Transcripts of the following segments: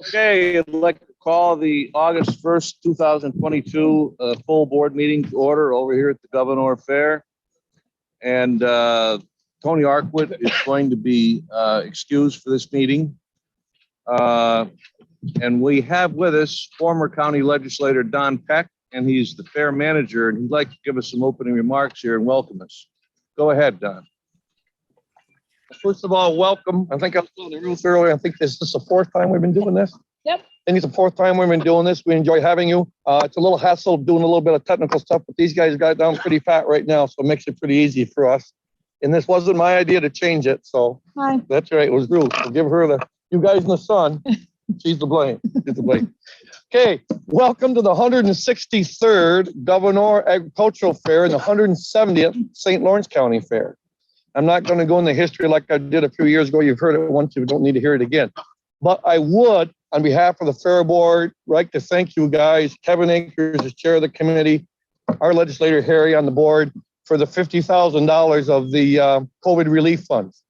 Okay, I'd like to call the August 1st, 2022 full board meeting to order over here at the Governor Fair. And Tony Arkwood is going to be excused for this meeting. And we have with us former county legislator Don Peck, and he's the fair manager, and he'd like to give us some opening remarks here and welcome us. Go ahead, Don. First of all, welcome. I think I was doing the rules earlier. I think this is the fourth time we've been doing this. Yep. I think it's the fourth time we've been doing this. We enjoy having you. It's a little hassle doing a little bit of technical stuff, but these guys got down pretty fat right now, so it makes it pretty easy for us. And this wasn't my idea to change it, so Hi. that's right. It was Ruth. We'll give her you guys in the sun. She's to blame. She's to blame. Okay, welcome to the 163rd Governor Agricultural Fair and the 170th St. Lawrence County Fair. I'm not going to go into history like I did a few years ago. You've heard it once. You don't need to hear it again. But I would, on behalf of the Fair Board, like to thank you guys, Kevin Akers as chair of the committee, our legislator Harry on the board, for the $50,000 of the COVID relief funds.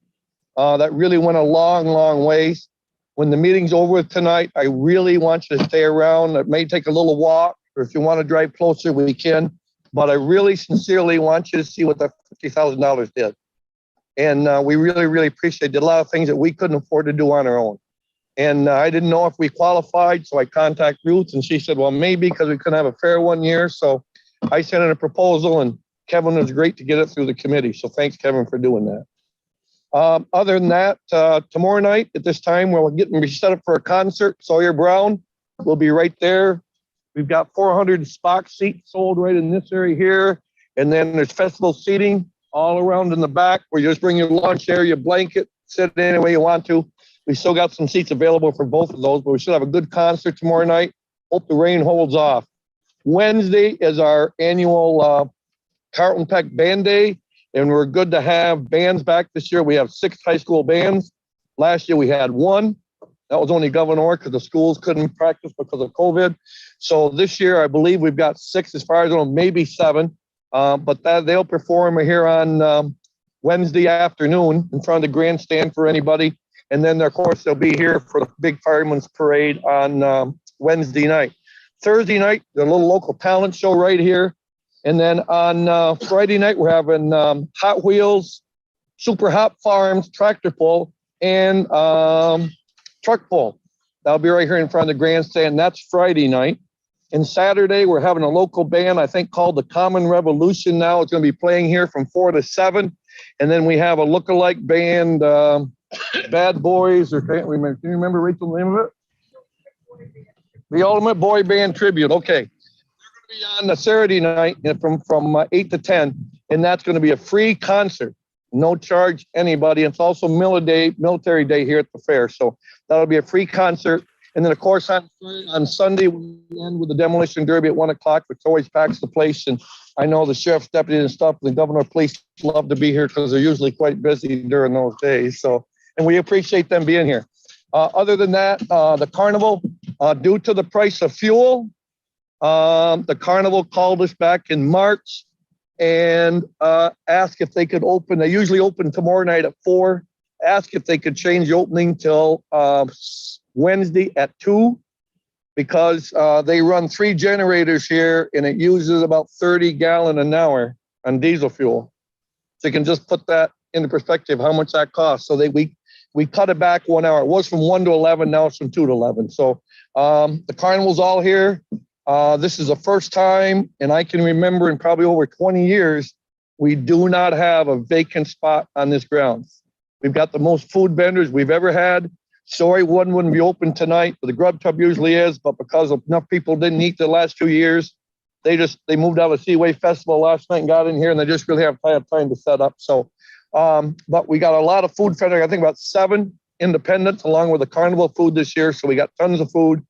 That really went a long, long ways. When the meeting's over with tonight, I really want you to stay around. It may take a little walk, or if you want to drive closer, we can. But I really sincerely want you to see what that $50,000 did. And we really, really appreciate it. Did a lot of things that we couldn't afford to do on our own. And I didn't know if we qualified, so I contacted Ruth, and she said, well, maybe, because we couldn't have a fair one year. So I sent in a proposal, and Kevin was great to get it through the committee. So thanks, Kevin, for doing that. Other than that, tomorrow night at this time, we're getting set up for a concert. Sawyer Brown will be right there. We've got 400 box seats sold right in this area here. And then there's festival seating all around in the back where you just bring your lawn chair, your blanket, sit any way you want to. We still got some seats available for both of those, but we should have a good concert tomorrow night. Hope the rain holds off. Wednesday is our annual Carlton Peck Band Day, and we're good to have bands back this year. We have 6 high school bands. Last year we had 1. That was only Governor because the schools couldn't practice because of COVID. So this year, I believe we've got 6, as far as I know, maybe 7. But they'll perform here on Wednesday afternoon in front of the grandstand for anybody. And then, of course, they'll be here for the big Fireman's Parade on Wednesday night. Thursday night, the little local talent show right here. And then on Friday night, we're having Hot Wheels, Super Hot Farms, Tractor Pull, and Truck Pull. That'll be right here in front of the grandstand. That's Friday night. And Saturday, we're having a local band, I think, called the Common Revolution now. It's going to be playing here from 4 to 7. And then we have a lookalike band, Bad Boys, or can't remember. Can you remember, Rachel, the name of it? The Ultimate Boy Band Tribute. Okay. They're going to be on the Saturday night from 8 to 10. And that's going to be a free concert. No charge anybody. It's also military day here at the fair. So that'll be a free concert. And then, of course, on Sunday, we end with the demolition derby at 1 o'clock, which always packs the place. And I know the sheriff's deputy and stuff, the governor of police love to be here because they're usually quite busy during those days. So, and we appreciate them being here. Other than that, the carnival, due to the price of fuel, the carnival called us back in March and asked if they could open. They usually open tomorrow night at 4. Asked if they could change the opening till Wednesday at 2, because they run 3 generators here and it uses about 30 gallons an hour on diesel fuel. So you can just put that into perspective, how much that costs. So we cut it back 1 hour. It was from 1 to 11, now it's from 2 to 11. So the carnival's all here. This is the first time, and I can remember in probably over 20 years, we do not have a vacant spot on this ground. We've got the most food vendors we've ever had. Sorry, one wouldn't be open tonight, but the grub tub usually is. But because enough people didn't eat the last 2 years, they moved out of Seaway Festival last night and got in here, and they just really have time to set up. So, but we got a lot of food vendors. I think about 7 independents along with the carnival food this year. So we got tons of food,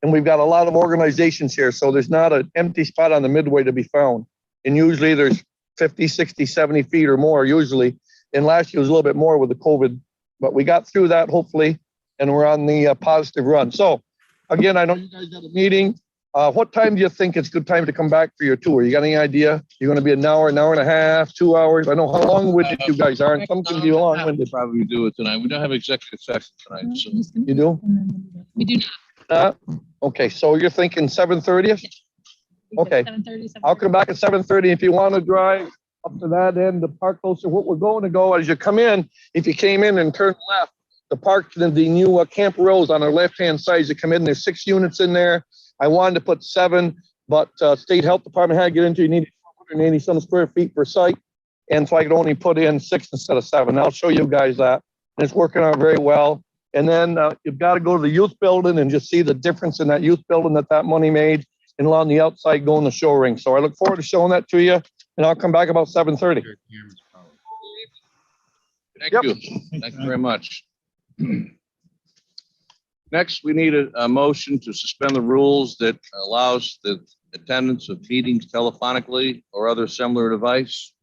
and we've got a lot of organizations here. So there's not an empty spot on the midway to be found. And usually there's 50, 60, 70 feet or more usually. And last year was a little bit more with the COVID, but we got through that hopefully. And we're on the positive run. So, again, I know you guys got a meeting. What time do you think it's a good time to come back for your tour? You got any idea? You're going to be an hour and a half, 2 hours? I know how long-winded you guys are, and some can be long-winded. Probably do it tonight. We don't have executive session tonight. So. You do? We do not. Okay, so you're thinking 7:30? Okay. 7:30. I'll come back at 7:30. If you want to drive up to that end, the park closer, what we're going to go as you come in, if you came in and turned left, the park, the new Camp Rose on the left-hand side, as you come in, there's 6 units in there. I wanted to put 7, but State Health Department had to get into, you need 180 some square feet per site. And so I could only put in 6 instead of 7. I'll show you guys that. And it's working out very well. And then you've got to go to the youth building and just see the difference in that youth building that money made, and along the outside going the show ring. So I look forward to showing that to you, and I'll come back about 7:30. Thank Yep. you. Thank you very much. Next, we need a motion to suspend the rules that allows the attendance of meetings telephonically or other similar device.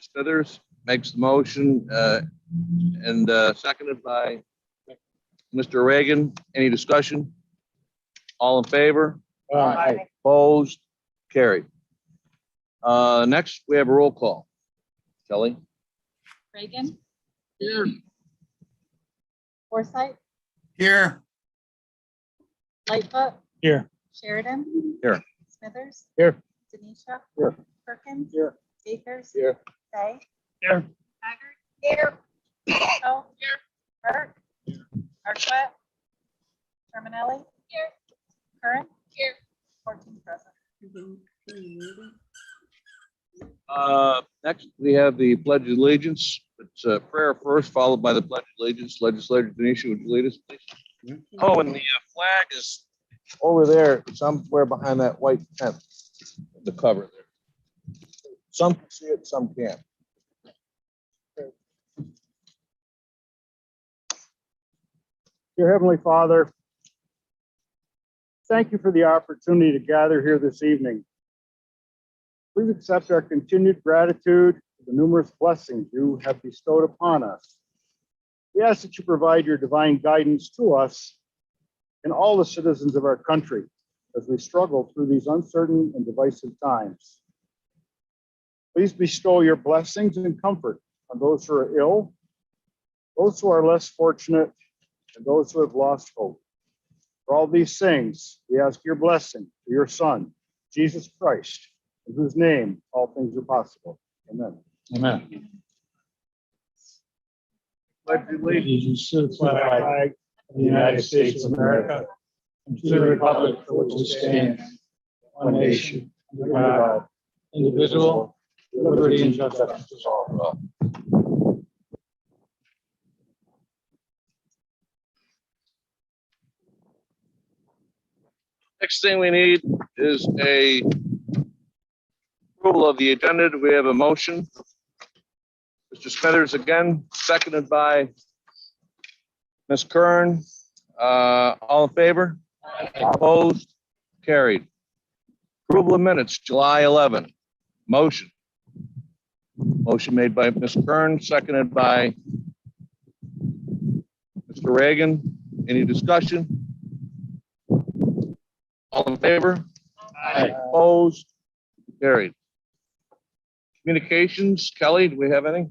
Smithers makes the motion and seconded by Mr. Reagan. Any discussion? All in favor? Aye. Opposed? Carried. Next, we have a roll call. Kelly? Reagan, Here. Forsythe, Here. Lightfoot. Here. Sheridan. Here. Smithers. Here. Denisha. Here. Perkins. Here. Akers. Here. Day. Here. Haggard. Here. Oh. Here. Burke. Arquette. Terminelli. Here. Curran. Here. 14 present. Next, we have the Pledge of Allegiance. It's prayer first, followed by the Pledge of Allegiance. Legislator Denisha, would you lead us, please? Oh, and the flag is over there, somewhere behind that white tent, the cover there. Some can see it, some can't. Dear Heavenly Father, thank you for the opportunity to gather here this evening. Please accept our continued gratitude for the numerous blessings you have bestowed upon us. We ask that you provide your divine guidance to us and all the citizens of our country as we struggle through these uncertain and divisive times. Please bestow your blessings and comfort on those who are ill, those who are less fortunate, and those who have lost hope. For all these things, we ask your blessing for your Son, Jesus Christ, in whose name all things are possible. Amen. Amen. Pledge Allegiance to the flag of the United States of America and to the republic for which it stands, one nation, under God, indivisible, with liberty and justice for all. Next thing we need is a approval of the agenda. Do we have a motion? Mr. Smithers again, seconded by Ms. Kern. All in favor? Opposed? Carried. Approval of minutes, July 11. Motion. Motion made by Ms. Kern, seconded by Mr. Reagan. Any discussion? All in favor? Aye. Opposed? Carried. Communications, Kelly, do we have any?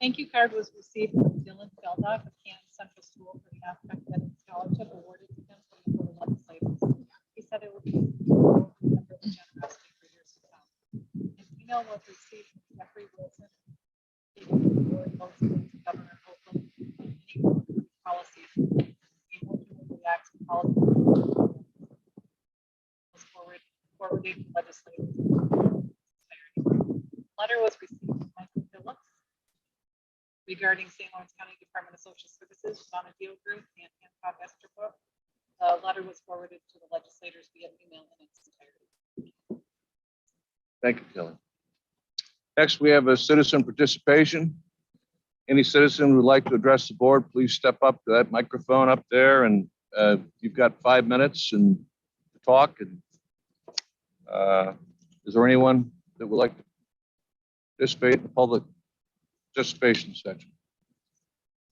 Thank you card was received from Dylan Feldock of Canton Central School for the aspect that scholarship awarded to him from the Board of Legislators. He said it would be remember the generosity for years to come. An email was received from Jeffrey Wilson, stating that the board votes to Governor Hochul any policies. He ultimately acts on policy was forwarded to legislators. Letter was received from Michael Phillips regarding St. Lawrence County Department of Social Services, Donna Gilgroup, and Hancock Esterbrook. The letter was forwarded to the legislators via email in its entirety. Thank you, Kelly. Next, we have a citizen participation. Any citizen who would like to address the board, please step up to that microphone up there, and you've got 5 minutes and to talk. And is there anyone that would like to participate in the public participation section?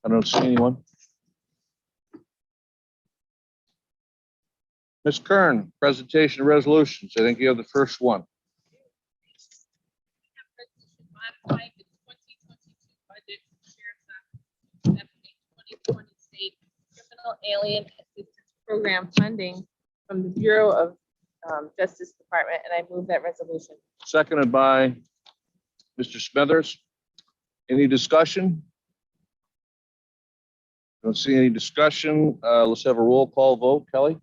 I don't see anyone. Ms. Kern, presentation of resolutions. I think you have the first one. Modifying the 2022 budget for Sheriff's Office Alien Assistance Program funding from the Bureau of Justice Department, and I move that resolution. Seconded by Mr. Smithers. Any discussion? Don't see any discussion. Let's have a roll call vote. Kelly?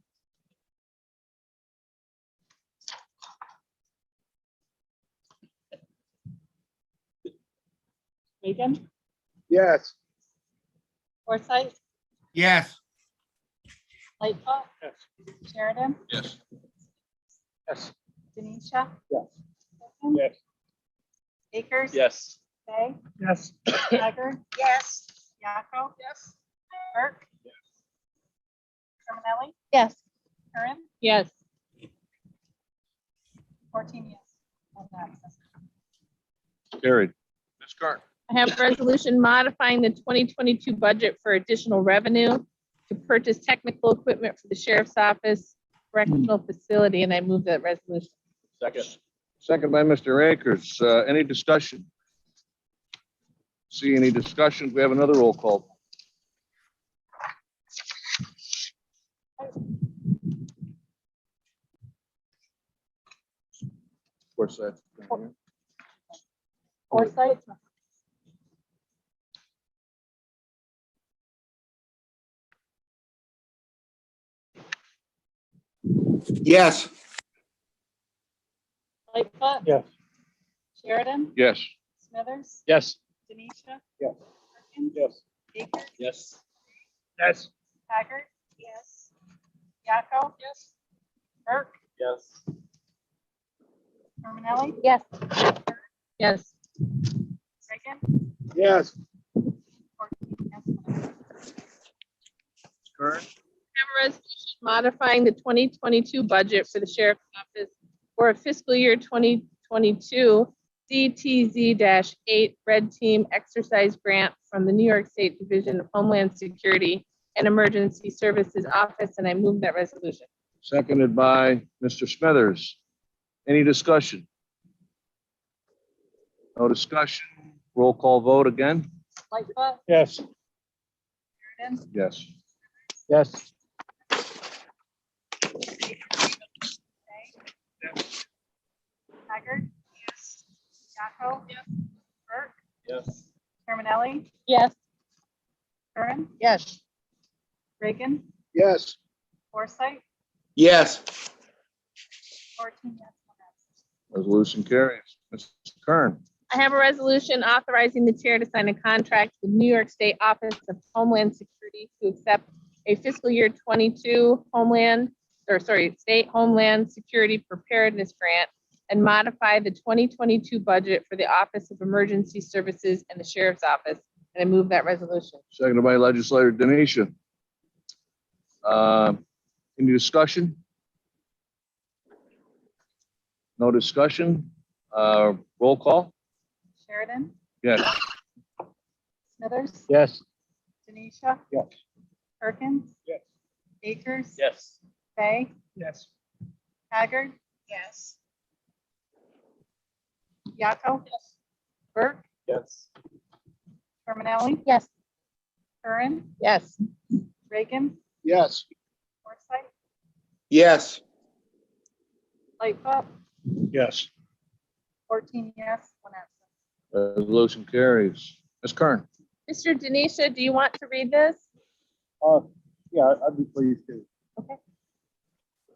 Reagan, Yes. Forsythe, Yes. Lightfoot. Yes. Sheridan, Yes. Yes. Denisha. Yes. Wilkins, Yes. Akers. Yes. Bay, Yes. Haggard. Yes. Yaco. Yes. Burke. Terminelli, Yes. Curran, Yes. 14 yes. One absent. Carried. Ms. Curran? I have a resolution modifying the 2022 budget for additional revenue to purchase technical equipment for the sheriff's office correctional facility, and I move that resolution. Second by Mr. Akers. Any discussion? See any discussion? We have another roll call. Of course, that's. Forsythe. Yes. Lightfoot. Yes. Sheridan, Yes. Smithers, Yes. Denisha. Yes. Perkins, Yes. Akers, Yes. Yes. Haggard. Yes. Yaco. Yes. Burke, Yes. Terminelli, Yes. Yes. Reagan, Yes. 14 yes. Curran? Have a resolution modifying the 2022 budget for the sheriff's office for a fiscal year 2022 CTZ-8 Red Team Exercise Grant from the New York State Division of Homeland Security and Emergency Services Office, and I move that resolution. Seconded by Mr. Smithers. Any discussion? No discussion. Roll call vote again? Lightfoot, Yes. Sheridan, Yes. Yes. Haggard. Yes. Yaco. Yes. Burke, Yes. Terminelli, Yes. Curran, Yes. Reagan, Yes. Forsythe, Yes. 14 yes. One absent. Resolution carries. Mr. Kern? I have a resolution authorizing the chair to sign a contract with New York State Office of Homeland Security to accept a fiscal year 22 State Homeland Security Preparedness Grant and modify the 2022 budget for the Office of Emergency Services and the Sheriff's Office. And I move that resolution. Seconded by legislator Denisha. Any discussion? No discussion. Roll call? Sheridan, Yes. Smithers, Yes. Denisha. Yes. Perkins. Yes. Akers. Yes. Bay, Yes. Haggard. Yes. Yaco. Yes. Burke, Yes. Terminelli, Yes. Curran, Yes. Reagan, Yes. Forsythe, Yes. Lightfoot, Yes. 14 yes. One absent. Resolution carries. Ms. Kern? Mr. Denisha, do you want to read this? Yeah, I'd be pleased to. Okay.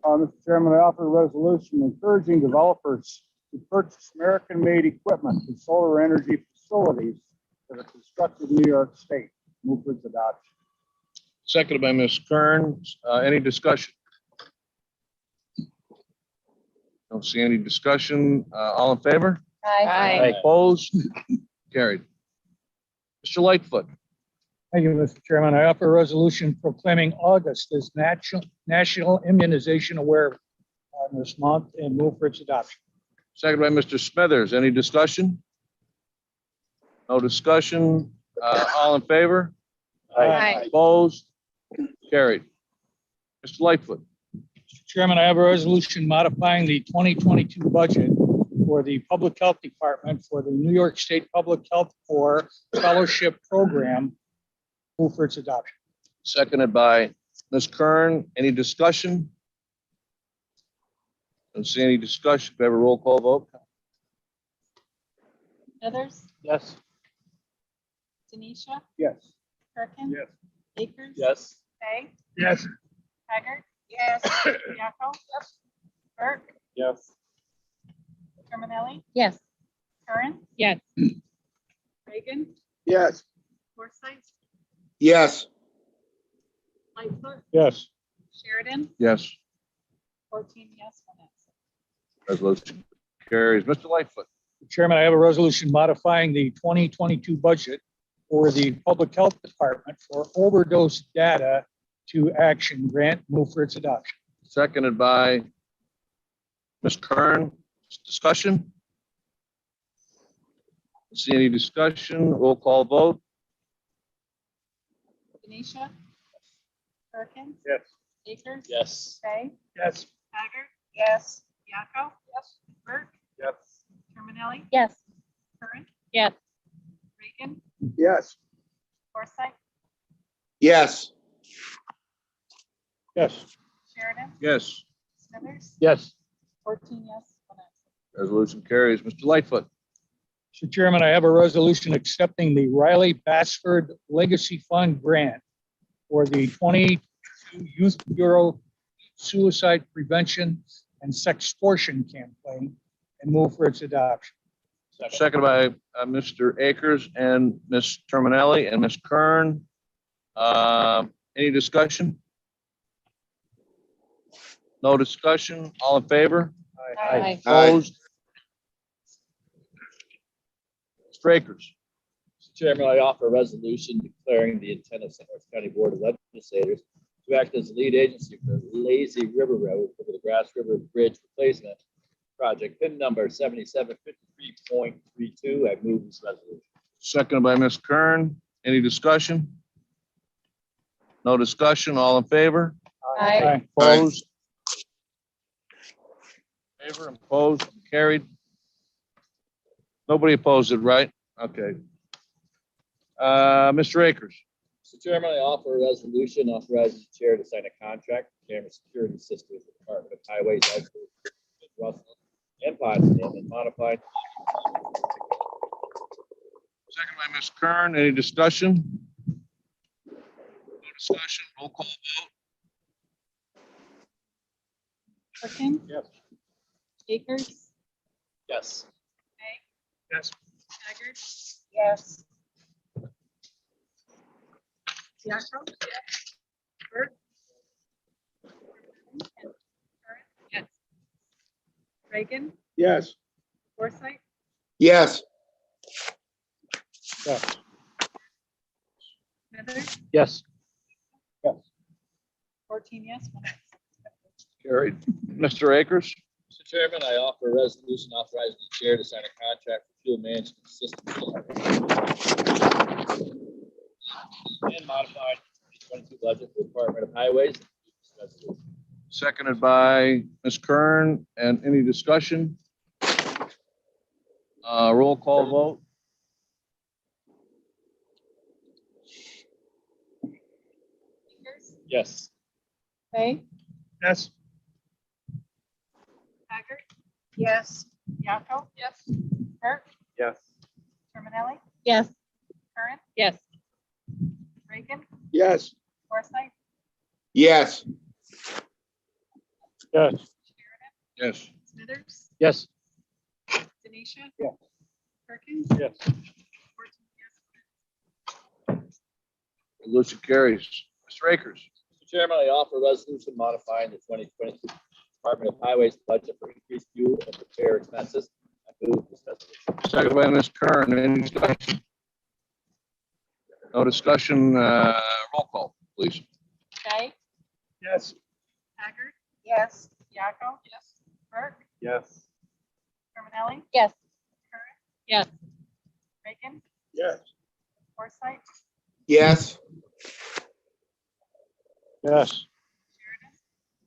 Mr. Chairman, I offer a resolution encouraging developers to purchase American-made equipment for solar energy facilities that are constructed in New York State. Move for its adoption. Seconded by Ms. Kern. Any discussion? Don't see any discussion. All in favor? Aye. Opposed? Carried. Mr. Lightfoot? Thank you, Mr. Chairman. I offer a resolution proclaiming August as National Immunization Aware this month and move for its adoption. Seconded by Mr. Smithers. Any discussion? No discussion. All in favor? Aye. Opposed? Carried. Mr. Lightfoot? Mr. Chairman, I have a resolution modifying the 2022 budget for the Public Health Department for the New York State Public Health Corps Fellowship Program. Move for its adoption. Seconded by Ms. Kern. Any discussion? Don't see any discussion. Can I have a roll call vote? Smithers, Yes. Denisha, Yes. Perkins. Yes. Akers. Yes. Tay, Yes. Haggard. Yes. Yaco. Yes. Burke, Yes. Terminelli, Yes. Curran, Yes. Reagan, Yes. Forsythe, Yes. Lightfoot, Yes. Sheridan, Yes. 14 yes, 1 absent. Resolution carries. Mr. Lightfoot. Chairman, I have a resolution modifying the 2022 budget for the Public Health Department for overdose data to action grant. Move for its adoption. Seconded by Ms. Kern. Discussion? See any discussion? Roll call vote? Denisha, Perkins. Yes. Akers. Yes. Tay, Yes. Haggard. Yes. Yaco. Yes. Burke, Yes. Terminelli, Yes. Curran, Yes. Reagan, Yes. Forsythe, Yes. Yes. Sheridan, Yes. Smithers, Yes. 14 yes, 1 absent. Resolution carries. Mr. Lightfoot. Mr. Chairman, I have a resolution accepting the Riley Bassford Legacy Fund grant for the 22 Youth Bureau Suicide Prevention and Sextortion Campaign and move for its adoption. Seconded by Mr. Akers and Ms. Terminelli and Ms. Kern. Any discussion? No discussion. All in favor? Aye. Opposed? Mr. Akers. Mr. Chairman, I offer a resolution declaring the intent of St. Louis County Board of Legislators to act as lead agency for the Lazy River Road over the Grass River Bridge Replacement Project, PIN number 7753.32. I move this resolution. Seconded by Ms. Kern. Any discussion? No discussion. All in favor? Aye. Opposed? Favor, opposed, carried. Nobody opposed it, right? Okay. Mr. Akers. Mr. Chairman, I offer a resolution authorizing the chair to sign a contract for camera security system with the Department of Highways, Russell, and Potsdam, and modified. Second by Ms. Kern. Any discussion? No discussion. Roll call vote. Perkins. Yes. Akers, Yes. Tay, Yes. Haggard. Yes. Yaco. Burke. Curran, yes. Reagan, Yes. Forsythe, Yes. Yes. Smithers, Yes. 14 yes, 1 absent. Carried. Mr. Akers. Mr. Chairman, I offer a resolution authorizing the chair to sign a contract for fuel management system and modified 2022 budget for the Department of Highways. Seconded by Ms. Kern. And any discussion? Roll call vote. Akers, Yes. Tay, Yes. Haggard. Yes. Yaco. Yes. Burke, Yes. Terminelli, Yes. Curran, Yes. Reagan, Yes. Forsythe, Yes. Yes. Sheridan, Yes. Smithers, Yes. Denisha. Yes. Perkins. Yes. 14 yes. Resolution carries. Mr. Akers. Mr. Chairman, I offer a resolution modifying the 2022 Department of Highways budget for increased fuel and repair expenses. I move this resolution. Seconded by Ms. Kern. Any discussion? No discussion. Roll call, please. Tay, Yes. Haggard. Yes. Yaco. Yes. Burke, Yes. Terminelli, Yes. Curran. Yes. Reagan, Yes. Forsythe, Yes. Yes. Sheridan,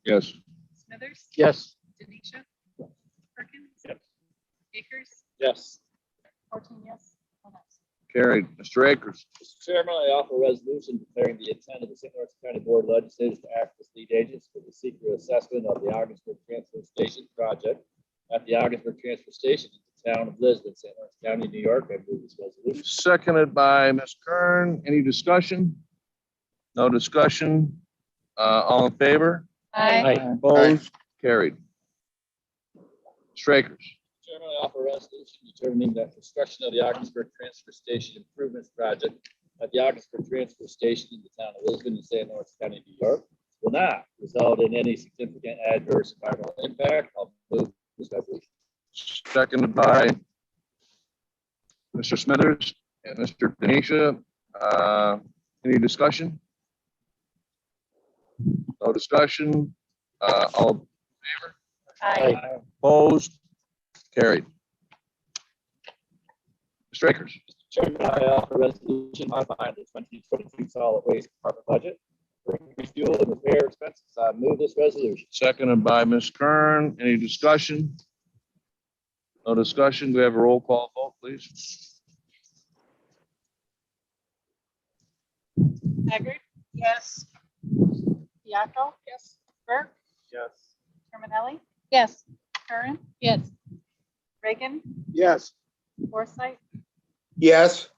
Yes. Smithers, Yes. Denisha. Perkins. Yes. Akers, Yes. 14 yes, 1 absent. Carried. Mr. Akers. Mr. Chairman, I offer a resolution declaring the intent of the St. Lawrence County Board of Legislators to act as lead agents for the secret assessment of the Augsburg Transfer Station project at the Augsburg Transfer Station in the town of Lisbon, St. Lawrence County, New York. I move this resolution. Seconded by Ms. Kern. Any discussion? No discussion. All in favor? Aye. Opposed? Carried. Mr. Akers. Chairman, I offer a resolution determining that construction of the Augsburg Transfer Station Improvements Project at the Augsburg Transfer Station in the town of Lisbon in St. Lawrence County, New York, will not result in any significant adverse environmental impact. I'll move this resolution. Seconded by Mr. Smithers and Mr. Denisha. Any discussion? No discussion. All in favor? Aye. Opposed? Carried. Mr. Akers. Chairman, I offer a resolution modifying the 2023 solid waste department budget for increased fuel and repair expenses. I move this resolution. Seconded by Ms. Kern. Any discussion? No discussion. Do we have a roll call vote, please? Haggard. Yes. Piatto. Yes. Burke. Yes. Terminelli. Yes. Curran. Yes. Reagan. Yes. Forsythe. yes,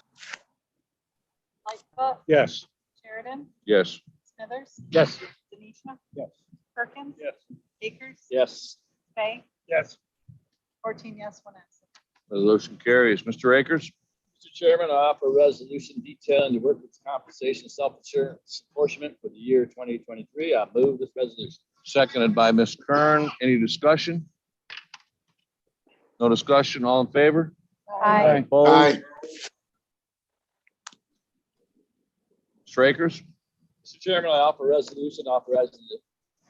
Lightfoot. Yes. Sheridan. Yes. Smithers. Yes. Denisha. Yes. Perkins. Yes. Akers. Yes. Fay. Yes. 14 yes, 1 absent. Resolution carries. Mr. Akers. Mr. Chairman, I offer a resolution detailing the workers' compensation self-insurance apportionment for the year 2023. I move this resolution. Seconded by Ms. Kern. Any discussion? No discussion. All in favor? Aye. Opposed? aye, Mr. Akers. Mr. Chairman, I offer a resolution authorizing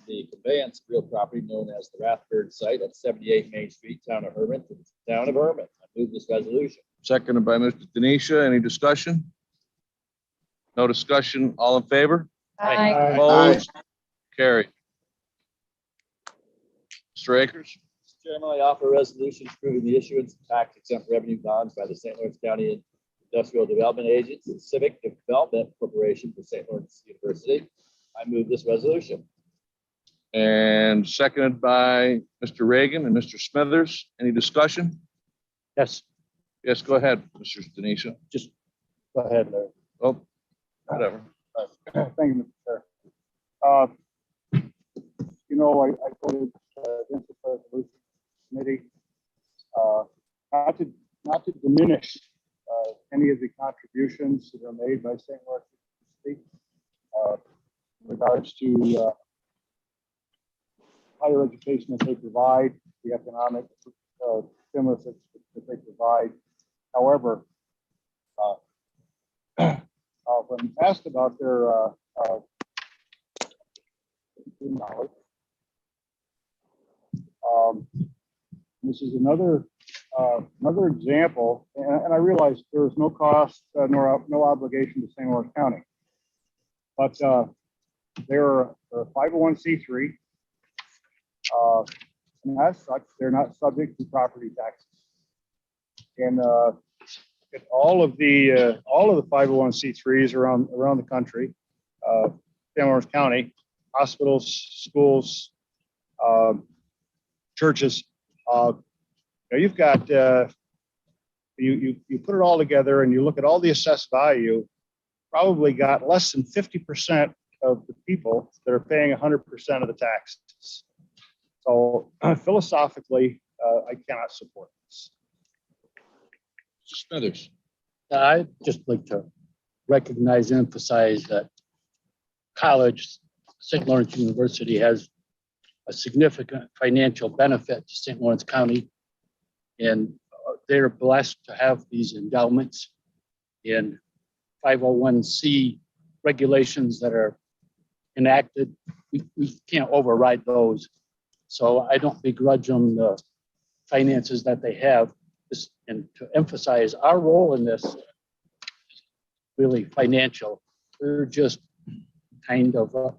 the conveyance of real property known as the Rathburn site at 78 Main Street, town of Hermit, to the town of Hermit. I move this resolution. Seconded by Mr. Denisha. Any discussion? No discussion. All in favor? Aye. Opposed? Carried. Mr. Akers. Mr. Chairman, I offer a resolution approving the issuance of tax exempt revenue bonds by the St. Lawrence County Industrial Development Agency, Civic Development Corporation for St. Lawrence University. I move this resolution. And seconded by Mr. Reagan and Mr. Smithers. Any discussion? Yes. Yes, go ahead, Mr. Denisha. Go ahead, Larry. Oh, whatever. Thank you, Mr. Chair. You know, I voted against the resolution committee, not to diminish any of the contributions that are made by St. Lawrence University in regards to higher education that they provide, the economic stimulus that they provide. However, when asked about their knowledge, this is another example, and I realize there is no cost nor no obligation to St. Lawrence County, but they're a 501c3, and as such, they're not subject to property taxes. And all of the 501c3s around the country, St. Lawrence County, hospitals, schools, churches. You've got you put it all together and you look at all the assessed value. Probably got less than 50% of the people that are paying 100% of the taxes. So philosophically, I cannot support this. Mr. Smithers. I'd just like to recognize and emphasize that college, St. Lawrence University, has a significant financial benefit to St. Lawrence County. And they're blessed to have these endowments and 501c regulations that are enacted. We can't override those. So I don't begrudge them the finances that they have. And to emphasize our role in this, really financial. We're just kind of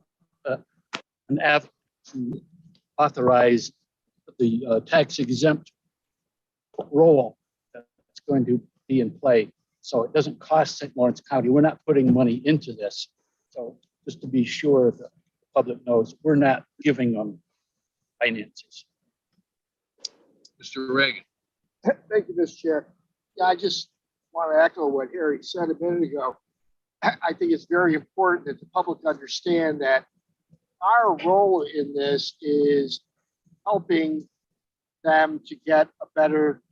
an avenue to authorize the tax exempt role that's going to be in play. So it doesn't cost St. Lawrence County. We're not putting money into this. So just to be sure the public knows, we're not giving them finances. Mr. Reagan. Thank you, Mr. Chair. Yeah, I just want to echo what Harry said a minute ago. I think it's very important that the public understand that our role in this is helping them to get a better,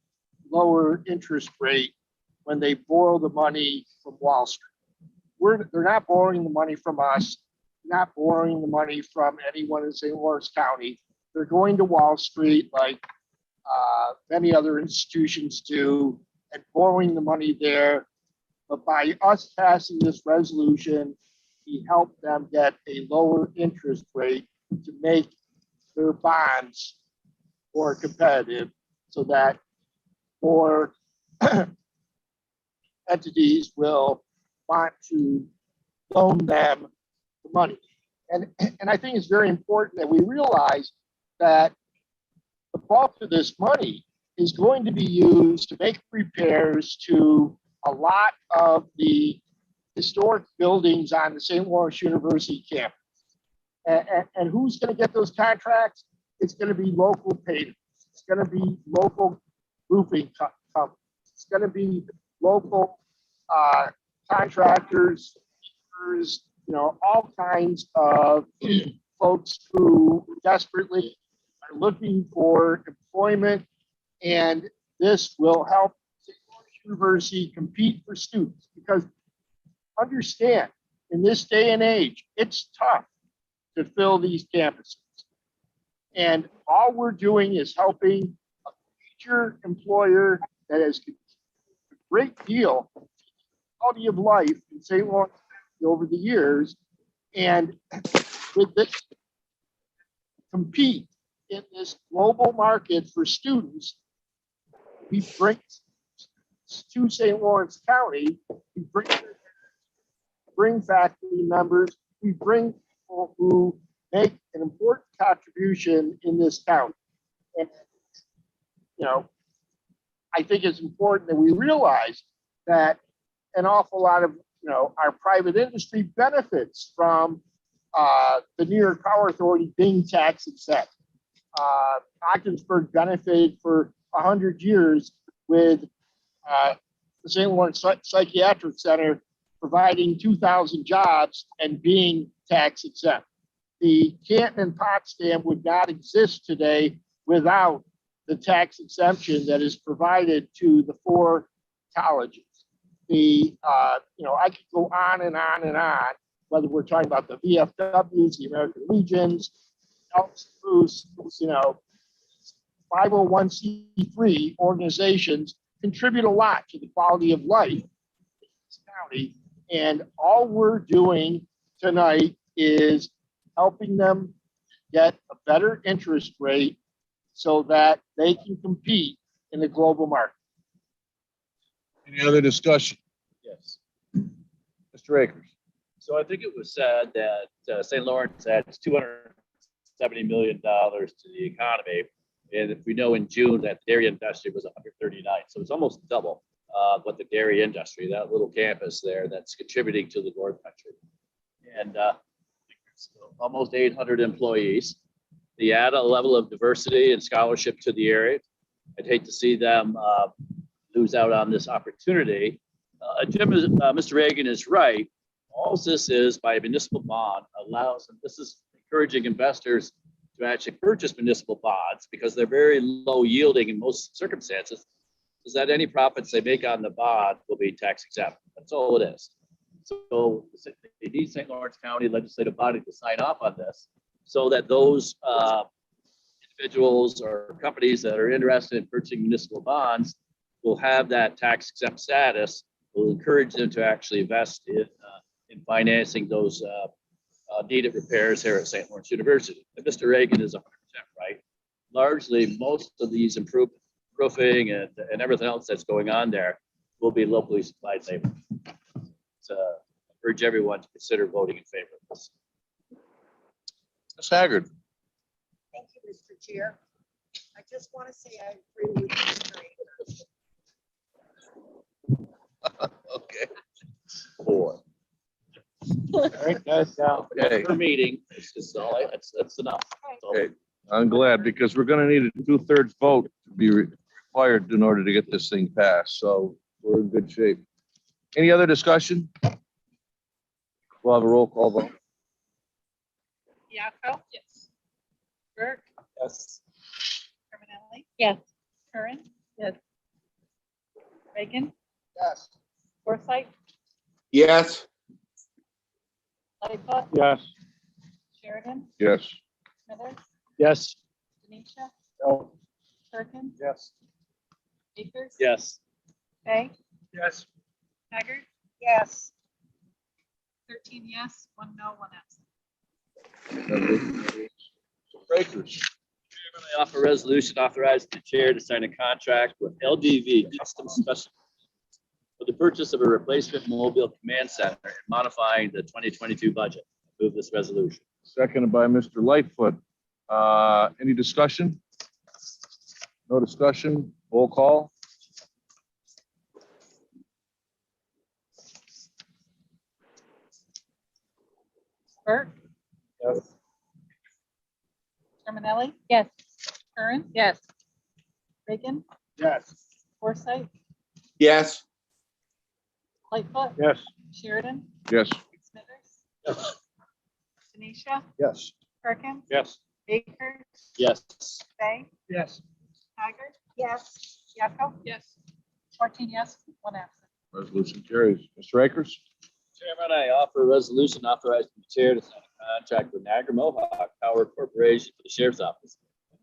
lower interest rate when they borrow the money from Wall Street. They're not borrowing the money from us, not borrowing the money from anyone in St. Lawrence County. They're going to Wall Street like many other institutions do and borrowing the money there. But by us passing this resolution, we help them get a lower interest rate to make their bonds more competitive so that more entities will want to loan them the money. And I think it's very important that we realize that the bulk of this money is going to be used to make repairs to a lot of the historic buildings on the St. Lawrence University campus. And who's going to get those contracts? It's going to be local painters. It's going to be local roofing companies. It's going to be local contractors, all kinds of folks who desperately are looking for employment, and this will help St. Lawrence University compete for students. Because understand, in this day and age, it's tough to fill these campuses. And all we're doing is helping a major employer that has a great deal of quality of life in St. Lawrence over the years, and with this compete in this global market for students, we bring to St. Lawrence County, we bring faculty members, we bring people who make an important contribution in this county. And, I think it's important that we realize that an awful lot of, our private industry benefits from the New York Power Authority being tax exempt. Ogdensburg benefited for 100 years with the St. Lawrence Psychiatric Center providing 2,000 jobs and being tax exempt. The Canton and Potsdam would not exist today without the tax exemption that is provided to the 4 colleges. I could go on and on and on, whether we're talking about the VFWs, the American Legions, Elks, 501c3 organizations contribute a lot to the quality of life in this county. And all we're doing tonight is helping them get a better interest rate so that they can compete in the global market. Any other discussion? Yes. Mr. Akers. So I think it was said that St. Lawrence adds $270 million to the economy. And if we know in June that dairy industry was 139, so it's almost double what the dairy industry, that little campus there that's contributing to the North Country. And almost 800 employees. They add a level of diversity and scholarship to the area. I'd hate to see them lose out on this opportunity. Mr. Reagan is right. All this is by a municipal bond allows, and this is encouraging investors to actually purchase municipal bonds because they're very low yielding in most circumstances, is that any profits they make on the bond will be tax exempt. That's all it is. So they need St. Lawrence County legislative body to sign off on this so that those individuals or companies that are interested in purchasing municipal bonds will have that tax exempt status. Will encourage them to actually invest in financing those needed repairs here at St. Lawrence University. And Mr. Reagan is 100% right. Largely, most of these improvements, roofing and everything else that's going on there will be locally supplied labor. So I urge everyone to consider voting in favor of this. Ms. Haggard. Thank you, Mr. Chair. I just want to say I agree with Mr. Akers. Okay. 4. All right, guys, Okay. Per meeting, it's just all, that's enough. That's all. Okay. I'm glad because we're gonna need a 2/3 vote to be required in order to get this thing passed. So we're in good shape. Any other discussion? We'll have a roll call vote. Yakko? Yes. Burke? Yes. Terminelli? Yes. Curran? Yes. Reagan? Yes. Forsythe? Yes. Lightfoot? Yes. Sheridan? Yes. Smithers? yes, Denisha? No. Perkins? Yes. Akers? Yes. Fay? Yes. Haggard? Yes. 13 yes, 1 no, 1 absent. Breakers. I offer a resolution authorizing the chair to sign a contract with LDV Custom Special for the purchase of a replacement mobile command center and modifying the 2022 budget. Move this resolution. Seconded by Mr. Lightfoot. Any discussion? No discussion? Roll call? Burke? Yes. Terminelli? Yes. Curran? Yes. Reagan? Yes. Forsythe? Yes. Lightfoot? Yes. Sheridan? Yes. Smithers? yes, Denisha? Yes. Perkins? Yes. Akers? Yes. Fay? Yes. Haggard? Yes. Yakko? Yes. 14 yes, 1 absent. Resolution carries. Mr. Akers? Chairman, I offer a resolution authorizing the chair to sign a contract with Niagara Mohawk Power Corporation for the sheriff's office.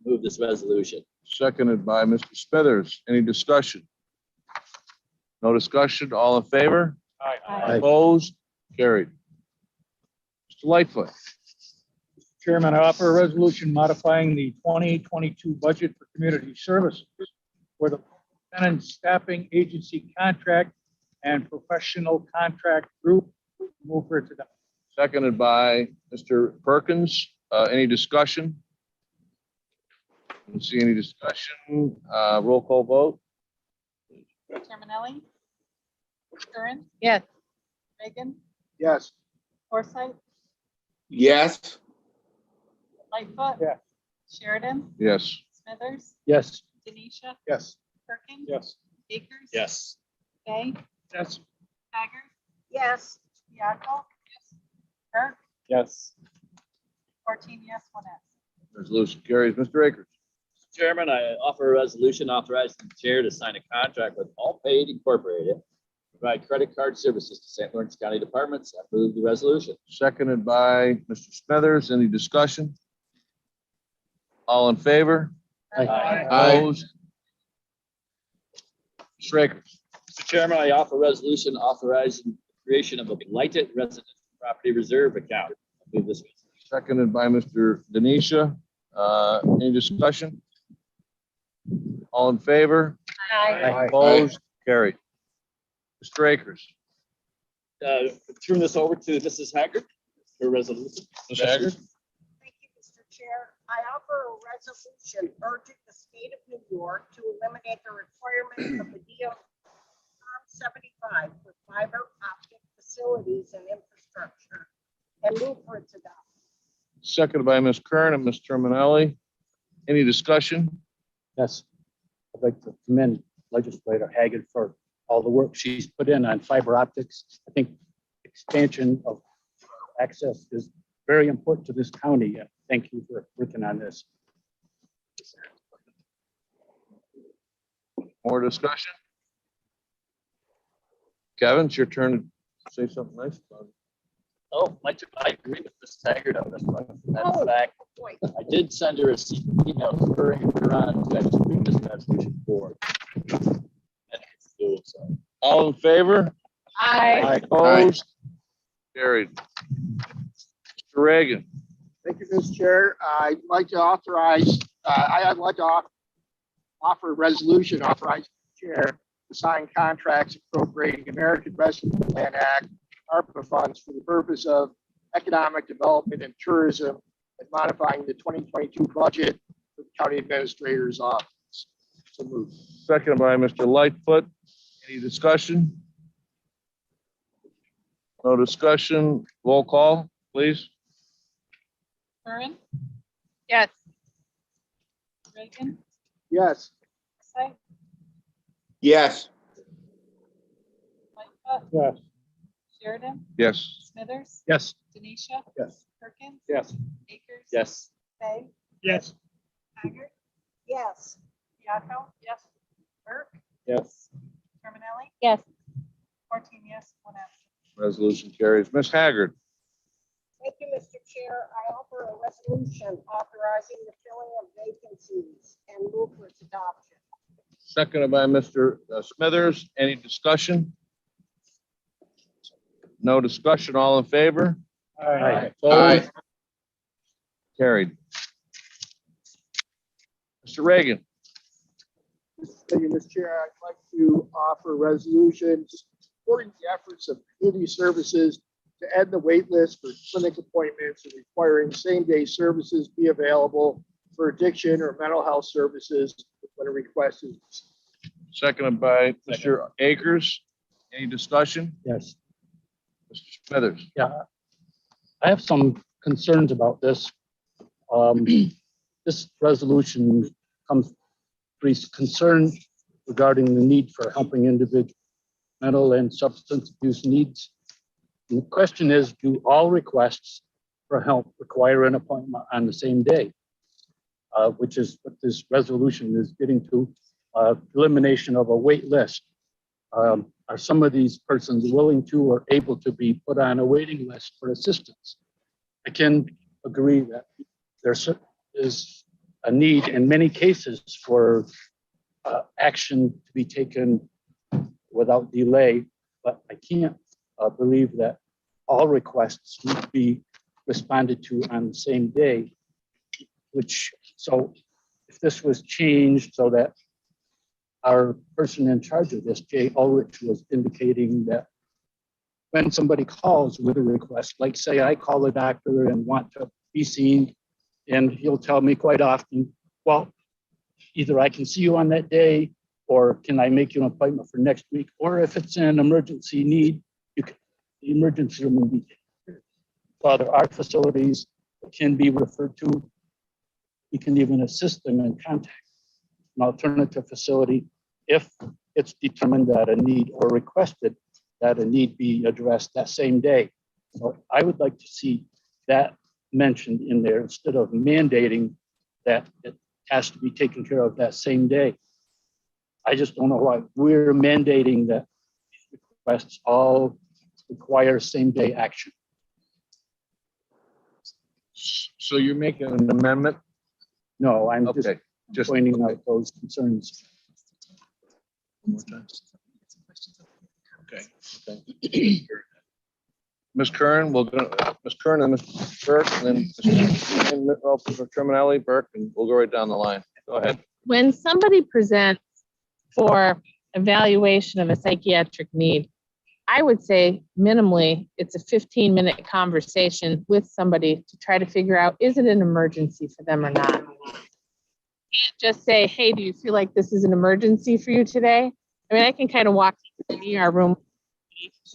Move this resolution. Seconded by Mr. Smithers. Any discussion? No discussion? All in favor? Aye. Opposed? Carried. Mr. Lightfoot. Chairman, I offer a resolution modifying the 2022 budget for community services for the tenant staffing agency contract and professional contract group. Move for its adoption. Seconded by Mr. Perkins. Any discussion? Don't see any discussion. Roll call vote? Terminelli? Curran? Yes. Reagan? Yes. Forsythe? Yes. Lightfoot? Yeah. Sheridan? Yes. Smithers? yes, Denisha? Yes. Perkins? Yes. Akers? Yes. Fay? Yes. Haggard? Yes. Yakko? Burke? Yes. 14 yes, 1 absent. Resolution carries. Mr. Akers. Chairman, I offer a resolution authorizing the chair to sign a contract with All Paid Incorporated to provide credit card services to St. Lawrence County departments. I move the resolution. Seconded by Mr. Smithers. Any discussion? All in favor? Aye. Opposed? Mr. Akers. Mr. Chairman, I offer a resolution authorizing the creation of a blighted resident property reserve account. I move this. Seconded by Mr. Denisha. Any discussion? All in favor? Aye. Opposed? Carried. Mr. Akers. Turn this over to Mrs. Haggard for resolution. Ms. Haggard? Thank you, Mr. Chair. I offer a resolution urging the state of New York to eliminate the requirements of the DO Form 75 for fiber optic facilities and infrastructure and move for its adoption. Seconded by Ms. Kern and Ms. Terminelli. Any discussion? yes. I'd like to commend legislator Haggard for all the work she's put in on fiber optics. I think expansion of access is very important to this county. Thank you for working on this. More discussion? Kevin, it's your turn to say something nice about it. Oh, I agree with Mrs. Haggard on this one. In Oh. fact, Boy, I did send her a email spurring her on to actually bring this resolution forward. And it's doing so. All in favor? Aye. Opposed? Carried. Mr. Reagan. Thank you, Mr. Chair. I'd like to authorize, I'd like to offer a resolution authorizing the chair to sign contracts appropriating American Rescue Plan Act, ARPA funds for the purpose of economic development and tourism and modifying the 2022 budget for the county administrator's office. So moved. Seconded by Mr. Lightfoot. Any discussion? No discussion. Roll call, please. Curran, Yes. Reagan, Yes. Sy, Yes. Lightfoot, Yes. Sheridan, Yes. Smithers, Yes. Denisha. Yes. Perkins. Yes. Akers. Yes. Fay, Yes. Haggard, Yes. Yaco. Yes. Burke, Yes. Terminelli, Yes. 14 yes, 1 absent. Resolution carries. Ms. Haggard. Thank you, Mr. Chair. I offer a resolution authorizing the filling of vacancies and move for its adoption. Seconded by Mr. Smithers. Any discussion? No discussion. All in favor? Aye. Opposed? Carried. Mr. Reagan. Thank you, Mr. Chair. I'd like to offer a resolution supporting the efforts of community services to end the wait list for clinic appointments and requiring same-day services be available for addiction or mental health services when a request is. Seconded by Mr. Akers. Any discussion? Yes. Mr. Smithers. Yeah. I have some concerns about this. This resolution comes raise concern regarding the need for helping individual mental and substance abuse needs. And the question is, do all requests for help require an appointment on the same day? Which is what this resolution is getting to, elimination of a wait list. Are some of these persons willing to or able to be put on a waiting list for assistance? I can agree that there is a need in many cases for action to be taken without delay, but I can't believe that all requests need to be responded to on the same day, so if this was changed so that our person in charge of this, Jay Ulrich, was indicating that when somebody calls with a request, like say I call the doctor and want to be seen, and he'll tell me quite often, well, either I can see you on that day, or can I make you an appointment for next week? Or if it's an emergency need, the emergency room will be taken care of. While there are facilities that can be referred to, we can even assist them in contact an alternative facility if it's determined that a need or requested that a need be addressed that same day. So I would like to see that mentioned in there instead of mandating that it has to be taken care of that same day. I just don't know why we're mandating that requests all require same day action. So you're making an amendment? No, I'm Okay, just pointing out those concerns. Okay. Ms. Curran, Ms. Curran and Mr. Burke, and then Mr. Terminelli, Burke, and we'll go right down the line. Go ahead. When somebody presents for evaluation of a psychiatric need, I would say minimally, it's a 15-minute conversation with somebody to try to figure out, is it an emergency for them or not? You can't just say, hey, do you feel like this is an emergency for you today? I mean, I can kind of walk into the ER room,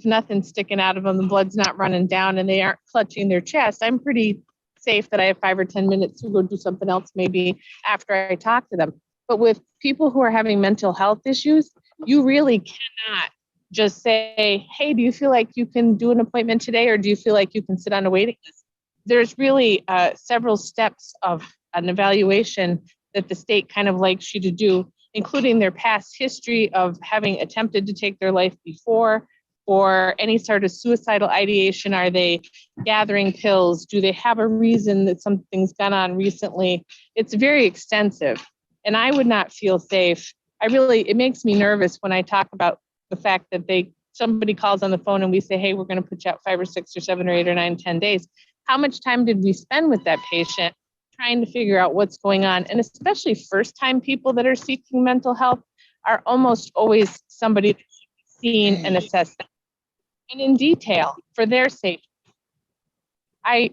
nothing sticking out of them, the blood's not running down, and they aren't clutching their chest. I'm pretty safe that I have 5 or 10 minutes to go do something else maybe after I talk to them. But with people who are having mental health issues, you really cannot just say, hey, do you feel like you can do an appointment today, or do you feel like you can sit on a waiting list? There's really several steps of an evaluation that the state kind of likes you to do, including their past history of having attempted to take their life before, or any sort of suicidal ideation. Are they gathering pills? Do they have a reason that something's gone on recently? It's very extensive, and I would not feel safe. It makes me nervous when I talk about the fact that somebody calls on the phone and we say, hey, we're going to put you out 5 or 6 or 7 or 8 or 9, 10 days. How much time did we spend with that patient trying to figure out what's going on? And especially first-time people that are seeking mental health are almost always somebody that should be seen and assessed and in detail for their safety. Can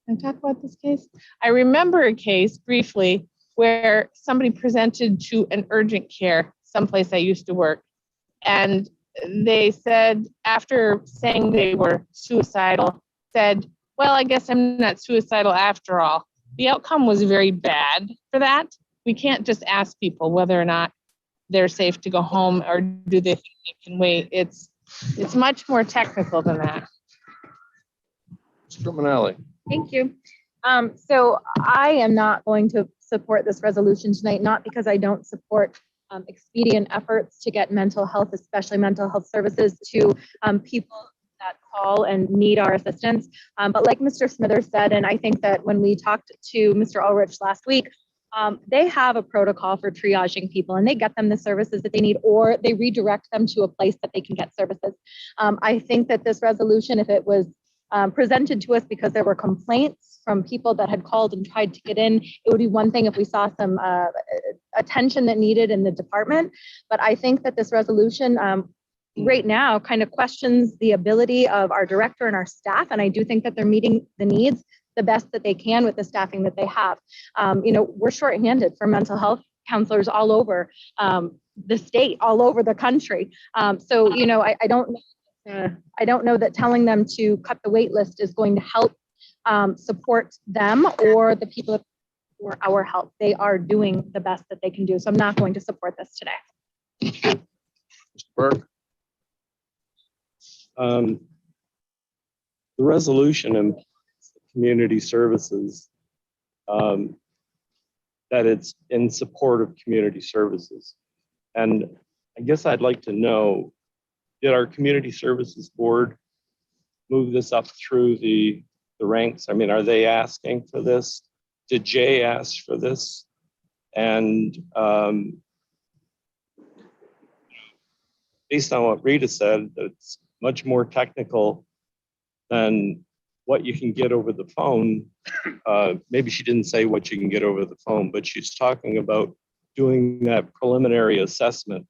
I talk about this case? I remember a case briefly where somebody presented to an urgent care someplace I used to work. And they said, after saying they were suicidal, said, well, I guess I'm not suicidal after all. The outcome was very bad for that. We can't just ask people whether or not they're safe to go home or do they think they can wait. It's much more technical than that. Mr. Manali. Thank you. So I am not going to support this resolution tonight, not because I don't support expedient efforts to get mental health, especially mental health services, to people that call and need our assistance. But like Mr. Smithers said, and I think that when we talked to Mr. Ulrich last week, they have a protocol for triaging people and they get them the services that they need, or they redirect them to a place that they can get services. I think that this resolution, if it was presented to us because there were complaints from people that had called and tried to get in, it would be one thing if we saw some attention that needed in the department. But I think that this resolution right now kind of questions the ability of our director and our staff. And I do think that they're meeting the needs the best that they can with the staffing that they have. We're shorthanded for mental health counselors all over the state, all over the country. I don't know that telling them to cut the wait list is going to help support them or the people for our help. They are doing the best that they can do. So I'm not going to support this today. Mr. Burke. The resolution and community services, that it's in support of community services. And I guess I'd like to know, did our community services board move this up through the ranks? I mean, are they asking for this? Did Jay ask for this? And based on what Rita said, it's much more technical than what you can get over the phone. Maybe she didn't say what you can get over the phone, but she's talking about doing that preliminary assessment.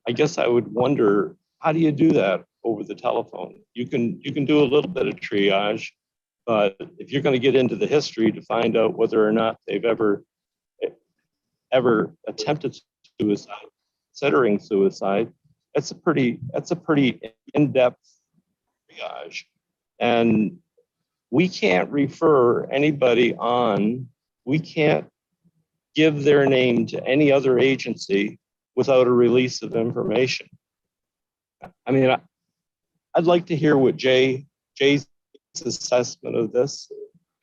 I guess I would wonder, how do you do that over the telephone? You can do a little bit of triage, but if you're going to get into the history to find out whether or not they've ever attempted suicide, considering suicide, that's a pretty in-depth triage. And we can't refer anybody on, we can't give their name to any other agency without a release of information. I mean, I'd like to hear what Jay's assessment of this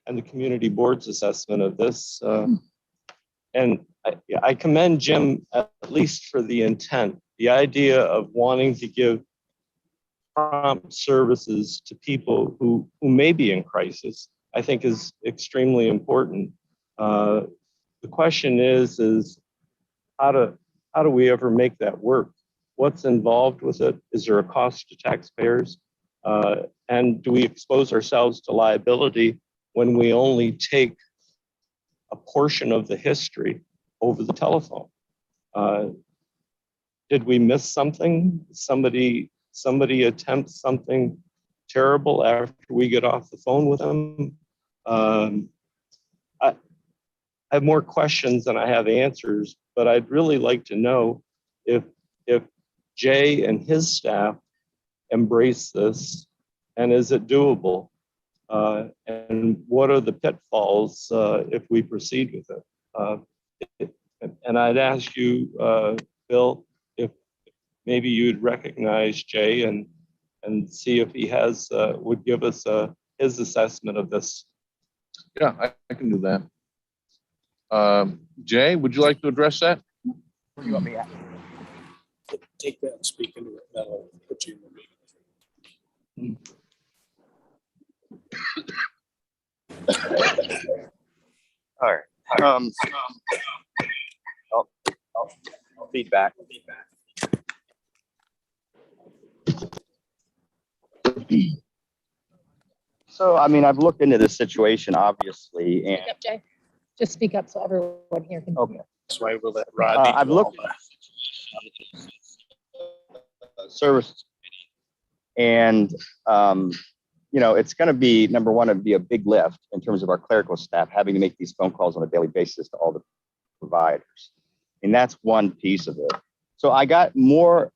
and the community board's assessment of this. And I commend Jim at least for the intent, the idea of wanting to give prompt services to people who may be in crisis, I think is extremely important. The question is how do we ever make that work? What's involved with it? Is there a cost to taxpayers? And do we expose ourselves to liability when we only take a portion of the history over the telephone? Did we miss something? Somebody attempts something terrible after we get off the phone with them? I have more questions than I have answers, but I'd really like to know if Jay and his staff embrace this, and is it doable? And what are the pitfalls if we proceed with it? And I'd ask you, Bill, if maybe you'd recognize Jay and see if he would give us his assessment of this. Yeah, I can do that. Jay, would you like to address that? Where you want me at? Take that and speak into it. That'll put you in the meeting. All right. Feedback. So, I mean, I've looked into this situation, obviously, and Speak up, Jay. Just speak up so everyone here can. okay. That's why we'll let Rodney. I've looked services and it's going to be, number one, it'd be a big lift in terms of our clerical staff having to make these phone calls on a daily basis to all the providers. And that's one piece of it. So I got more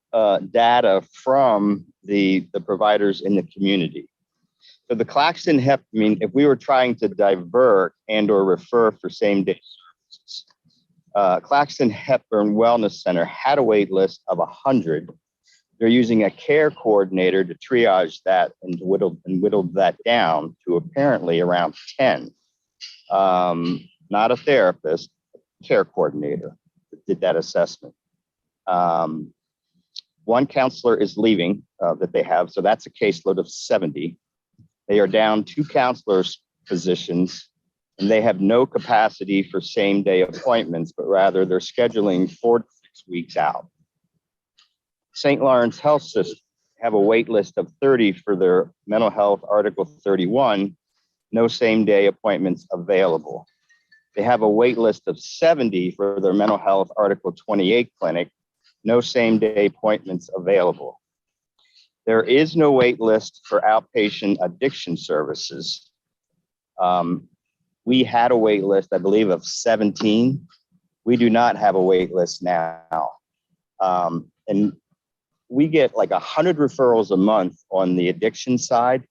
data from the providers in the community. So the Claxton Hep, I mean, if we were trying to divert and or refer for same day services, Claxton Hepburn Wellness Center had a wait list of 100. They're using a care coordinator to triage that and whittled that down to apparently around 10. Not a therapist, a care coordinator that did that assessment. One counselor is leaving that they have, so that's a caseload of 70. They are down 2 counselors positions, and they have no capacity for same day appointments, but rather they're scheduling 4 to 6 weeks out. St. Lawrence Health System have a wait list of 30 for their mental health Article 31, no same day appointments available. They have a wait list of 70 for their mental health Article 28 clinic, no same day appointments available. There is no wait list for outpatient addiction services. We had a wait list, I believe, of 17. We do not have a wait list now. And we get like 100 referrals a month on the addiction side.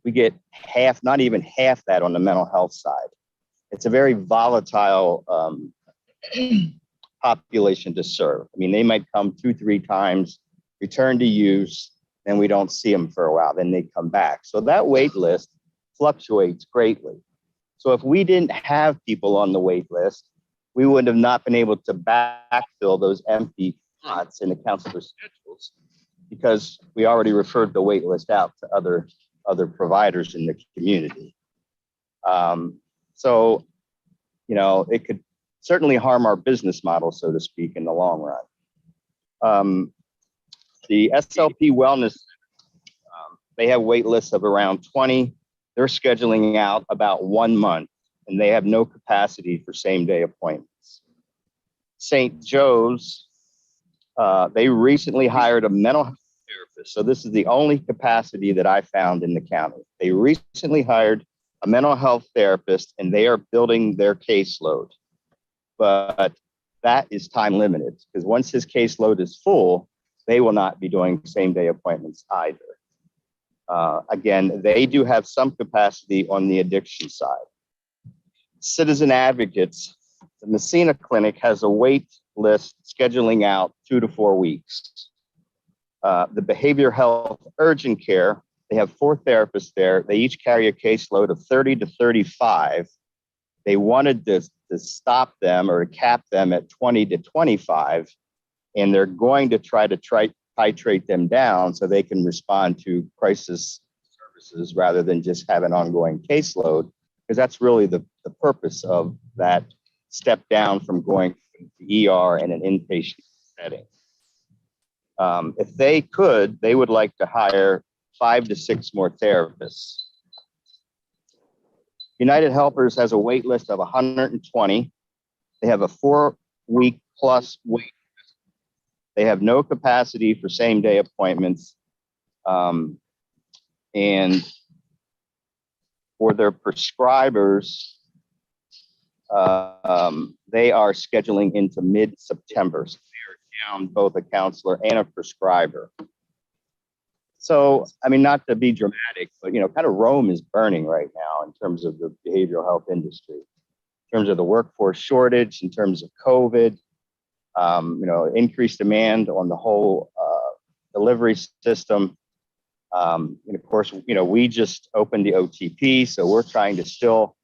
We get half, not even half that on the mental health side. It's a very volatile population to serve. I mean, they might come 2-3 times, return to use, and we don't see them for a while, then they come back. So that wait list fluctuates greatly. So if we didn't have people on the wait list, we would have not been able to backfill those empty spots in the counselor schedules because we already referred the wait list out to other providers in the community. So, you know, it could certainly harm our business model, so to speak, in the long run. The SLP Wellness, they have wait lists of around 20. They're scheduling out about 1 month, and they have no capacity for same day appointments. St. Joe's, they recently hired a mental health therapist. So this is the only capacity that I found in the county. They recently hired a mental health therapist, and they are building their caseload. But that is time limited because once his caseload is full, they will not be doing same day appointments either. Again, they do have some capacity on the addiction side. Citizen Advocates, the Messina Clinic has a wait list scheduling out 2 to 4 weeks. The Behavioral Health Urgent Care, they have 4 therapists there. They each carry a caseload of 30 to 35. They wanted to stop them or to cap them at 20 to 25. And they're going to try to titrate them down so they can respond to crisis services rather than just have an ongoing caseload, because that's really the purpose of that step down from going to the ER and an inpatient setting. If they could, they would like to hire 5 to 6 more therapists. United Helpers has a wait list of 120. They have a 4-week plus wait. They have no capacity for same day appointments. And for their prescribers, they are scheduling into mid-September. So they are down both a counselor and a prescriber. So, I mean, not to be dramatic, but, you know, kind of Rome is burning right now in terms of the behavioral health industry, in terms of the workforce shortage, in terms of COVID. You know, increased demand on the whole delivery system. And of course, you know, we just opened the OTP, so we're trying to still,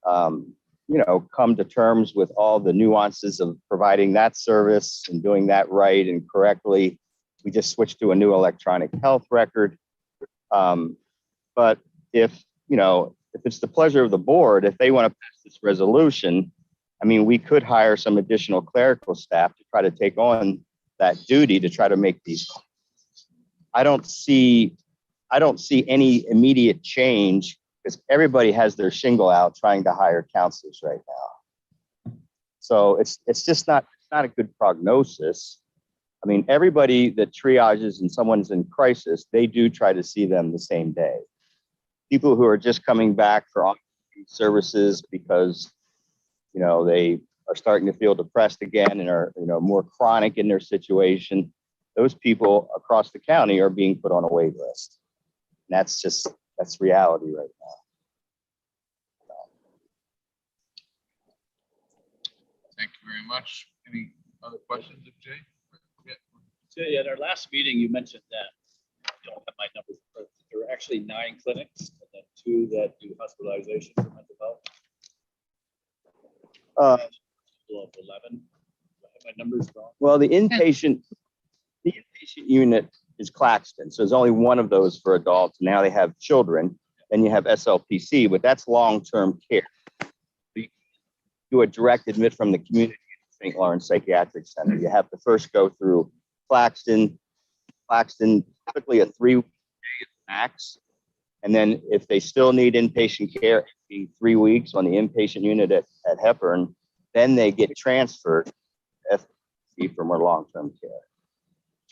you know, come to terms with all the nuances of providing that service and doing that right and correctly. We just switched to a new electronic health record. But if, you know, if it's the pleasure of the board, if they want to pass this resolution, I mean, we could hire some additional clerical staff to try to take on that duty to try to make these. I don't see any immediate change because everybody has their shingle out trying to hire counselors right now. So it's just not a good prognosis. I mean, everybody that triages and someone's in crisis, they do try to see them the same day. People who are just coming back for ongoing services because, you know, they are starting to feel depressed again and are, you know, more chronic in their situation. those people across the county are being put on a wait list. And that's reality right now. Thank you very much. Any other questions of Jay? Yeah. So, yeah, at our last meeting, you mentioned that, you don't have my numbers, but there were actually 9 clinics and then 2 that do hospitalization for mental health. Total of 11. Do I have my numbers wrong? Well, the inpatient unit is Claxton. So there's only one of those for adults. Now they have children. Then you have SLPC, but that's long-term care. You do a direct admit from the community to St. Lawrence Psychiatric Center. You have to first go through Claxton, typically a 3-week max. And then if they still need inpatient care, it'd be 3 weeks on the inpatient unit at Hepburn, then they get transferred to FPC for more long-term care.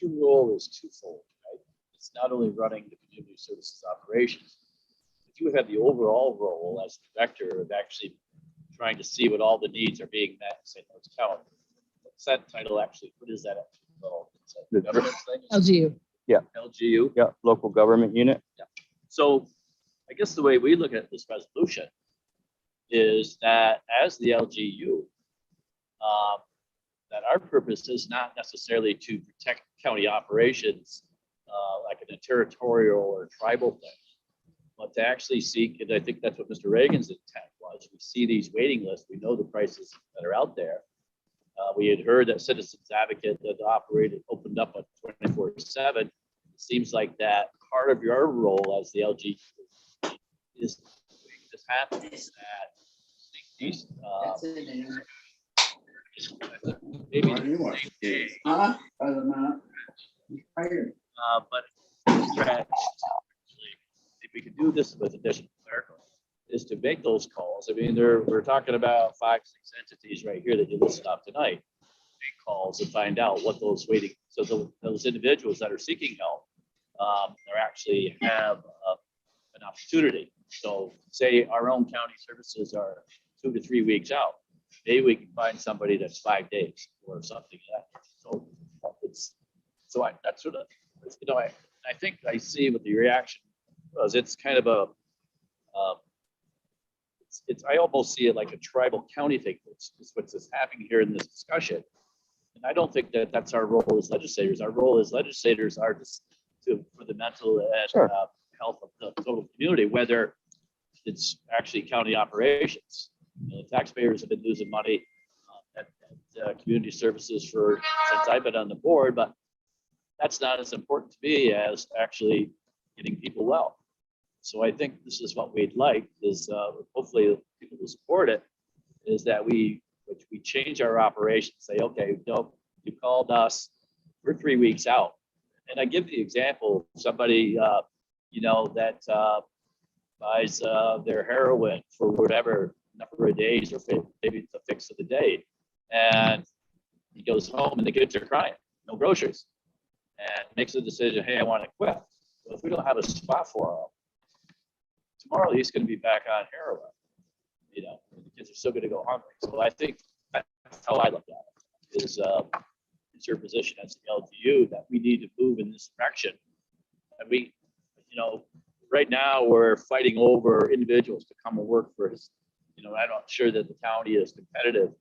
Your role is twofold, right? It's not only running the community services operations, but you have the overall role as director of actually trying to see what all the needs are being met in St. Louis County. What's that title actually? What is that actually called? It's a government thing? LGU. Yeah. LGU? Yeah, local government unit. Yeah. So I guess the way we look at this resolution is that as the LGU, that our purpose is not necessarily to protect county operations like in a territorial or tribal thing, but to actually seek, and I think that's what Mr. Reagan's intent was. We see these waiting lists, we know the prices that are out there. We had heard that Citizens Advocate that operated, opened up on 24/7. It seems like that part of your role as the LG is to make this happen. That these, maybe but if we could do this with additional clerical, is to make those calls. I mean, we're talking about 5, 6 entities right here that you listed off tonight. Make calls and find out what those waiting. So those individuals that are seeking help, are actually have an opportunity. So say our own county services are 2 to 3 weeks out. Maybe we can find somebody that's 5 days or something like that. So that's sort of, I think I see what the reaction was. It's kind of a, I almost see it like a tribal county thing. It's what's happening here in this discussion. And I don't think that that's our role as legislators. Our role as legislators are for the mental and Sure. Health of the total community, whether it's actually county operations. The taxpayers have been losing money at community services since I've been on the board, but that's not as important to me as actually getting people well. So I think this is what we'd like is hopefully people will support it, is that we change our operation, say, okay, no, you called us, we're 3 weeks out. And I give the example, somebody, that buys their heroin for whatever number of days, or maybe it's a fix of the day. And he goes home and the kids are crying, no groceries, and makes a decision, hey, I want to quit. Well, if we don't have a spot for him, tomorrow he's going to be back on heroin. And the kids are still going to go hungry. So I think that's how I look at it, is it's your position as the LGU that we need to move in this direction. And we, right now we're fighting over individuals to come and work for us. I'm not sure that the county is competitive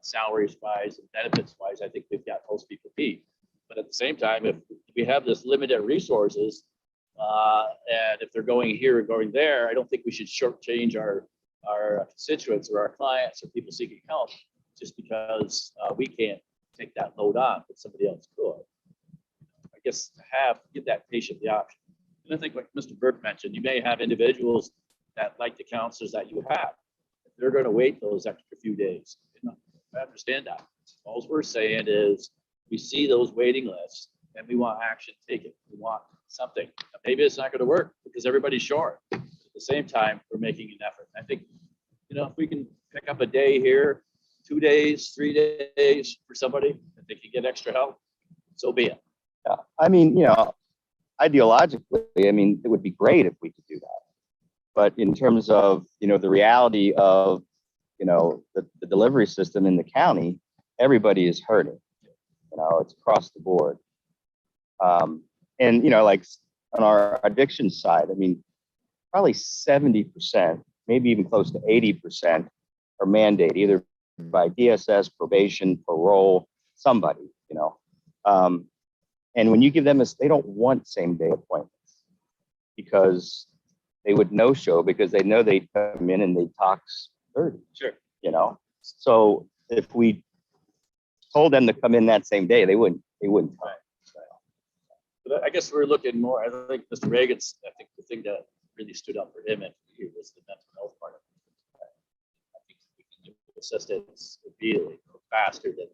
salaries wise and benefits wise. I think we've got most people beat. But at the same time, if we have this limited resources, and if they're going here or going there, I don't think we should shortchange our constituents or our clients or people seeking help just because we can't take that load on, but somebody else could. I guess to give that patient the option. And I think like Mr. Burke mentioned, you may have individuals that like the counselors that you have. They're going to wait those extra few days. I understand that. All we're saying is we see those waiting lists and we want action taken. We want something. Maybe it's not going to work because everybody's short. At the same time, we're making an effort. I think, if we can pick up a day here, 2 days, 3 days for somebody, if they can get extra help, so be it. Yeah. I mean, ideologically, it would be great if we could do that. But in terms of, the reality of, the delivery system in the county, everybody is hurting. It's across the board. And, you know, like on our addiction side, I mean, probably 70%, maybe even close to 80% are mandated either by DSS, probation, parole, somebody, you know. And when you give them they don't want same day appointments because they would no show because they know they'd come in and they'd tox 30. Sure. You know, so if we told them to come in that same day, they wouldn't come. But I guess we're looking more, I think Mr. Reagan's, I think the thing that really stood out for him and for you was the mental health part of it. I think we can do assistance immediately faster than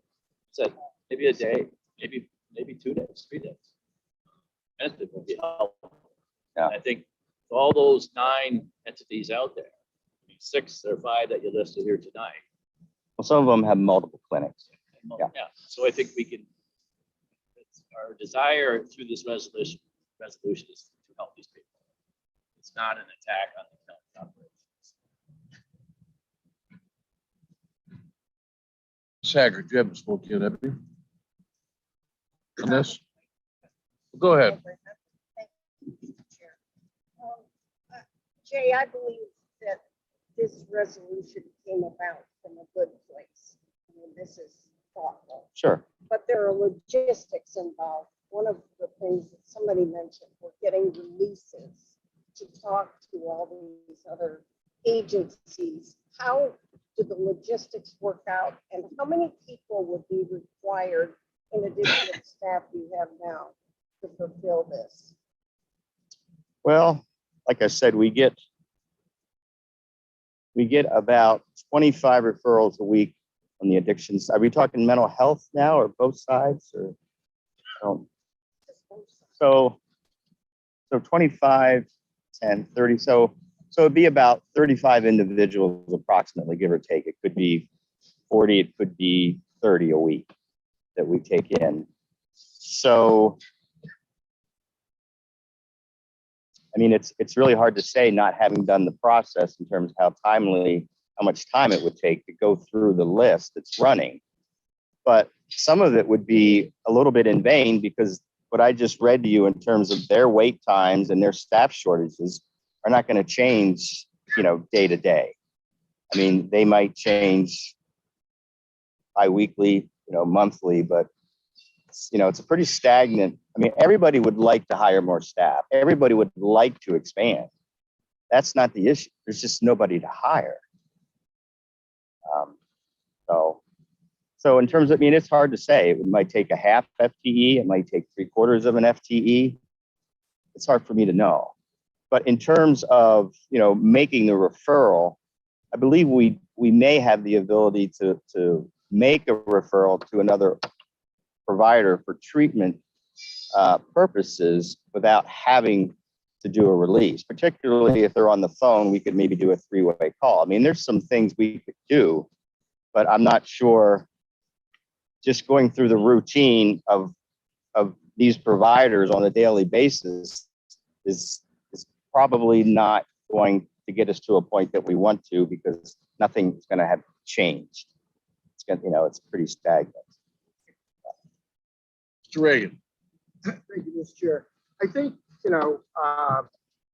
said, maybe a day, maybe 2 days, 3 days. And it would be helpful. Yeah. I think all those 9 entities out there, I mean, 6 or 5 that you listed here tonight. Well, some of them have multiple clinics. Yeah. So I think we can, it's our desire through this resolution is to help these people. It's not an attack on the county operations. Saggart, you haven't spoken yet, have you? On this? Go ahead. Thank you, Chair. Jay, I believe that this resolution came about from a good place. I mean, this is thoughtful, Sure. but there are logistics involved. One of the things that somebody mentioned, we're getting releases to talk to all these other agencies. How do the logistics work out, and how many people would be required in addition to the staff you have now to fulfill this? Well, like I said, we get about 25 referrals a week on the addictions. Are we talking mental health now or both sides or? So 25, 10, 30. So it'd be about 35 individuals approximately, give or take. It could be 40, it could be 30 a week that we take in. So, I mean, it's really hard to say not having done the process in terms of how much time it would take to go through the list that's running. But some of it would be a little bit in vain because what I just read to you in terms of their wait times and their staff shortages are not going to change, you know, day to day. I mean, they might change bi-weekly, you know, monthly, but you know, it's a pretty stagnant. I mean, everybody would like to hire more staff. Everybody would like to expand. That's not the issue. There's just nobody to hire. So in terms of, I mean, it's hard to say. It might take a half FTE. It might take 3/4 of an FTE. It's hard for me to know. But in terms of, you know, making the referral, I believe we may have the ability to make a referral to another provider for treatment purposes without having to do a release, particularly if they're on the phone. We could maybe do a 3-way call. I mean, there's some things we could do, but I'm not sure just going through the routine of these providers on a daily basis is probably not going to get us to a point that we want to, because nothing's going to have changed. It's going, you know, it's pretty stagnant. Mr. Reagan. Thank you, Mr. Chair. I think, you know,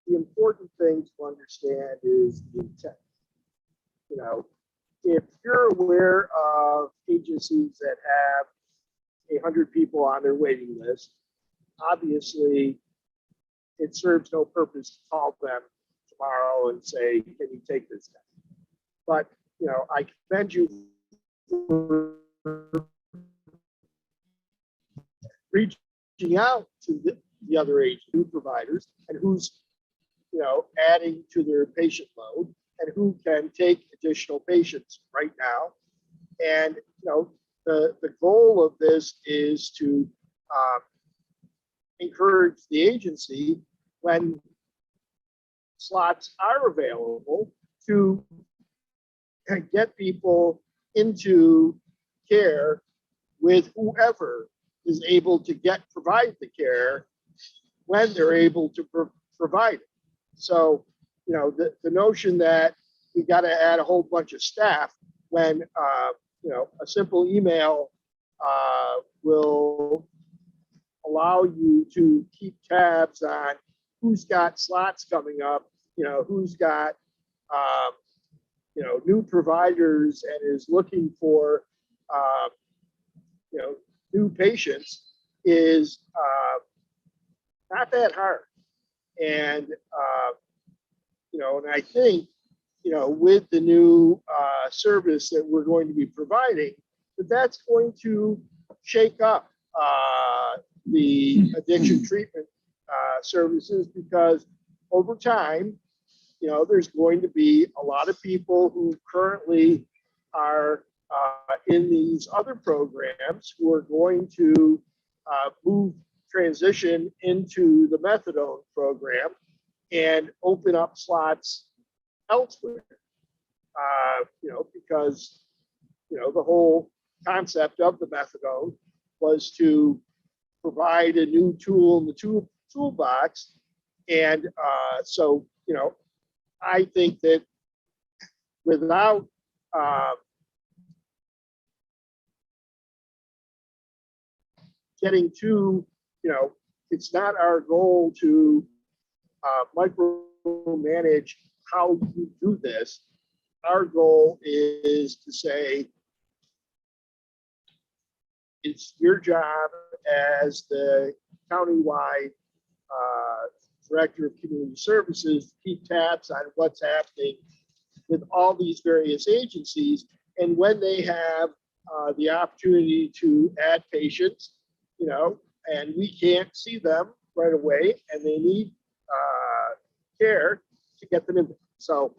the important thing to understand is the intent. You know, if you're aware of agencies that have 100 people on their waiting list, obviously it serves no purpose to call them tomorrow and say, can you take this down? But, you know, I commend you for reaching out to the other new providers and who's, you know, adding to their patient load and who can take additional patients right now. And, you know, the goal of this is to encourage the agency, when slots are available, to get people into care with whoever is able to provide the care when they're able to provide it. So, you know, the notion that we got to add a whole bunch of staff when, you know, a simple email will allow you to keep tabs on who's got slots coming up, who's got, new providers and is looking for, new patients is not that hard. And, and I think, with the new service that we're going to be providing, that's going to shake up the addiction treatment services, because over time, there's going to be a lot of people who currently are in these other programs who are going to transition into the methadone program and open up slots elsewhere. Because the whole concept of the methadone was to provide a new tool in the toolbox. And so, I think that without getting too, it's not our goal to micromanage how you do this. Our goal is to say, it's your job as the countywide Director of Community Services to keep tabs on what's happening with all these various agencies. And when they have the opportunity to add patients, and we can't see them right away and they need care, to get them in there. So,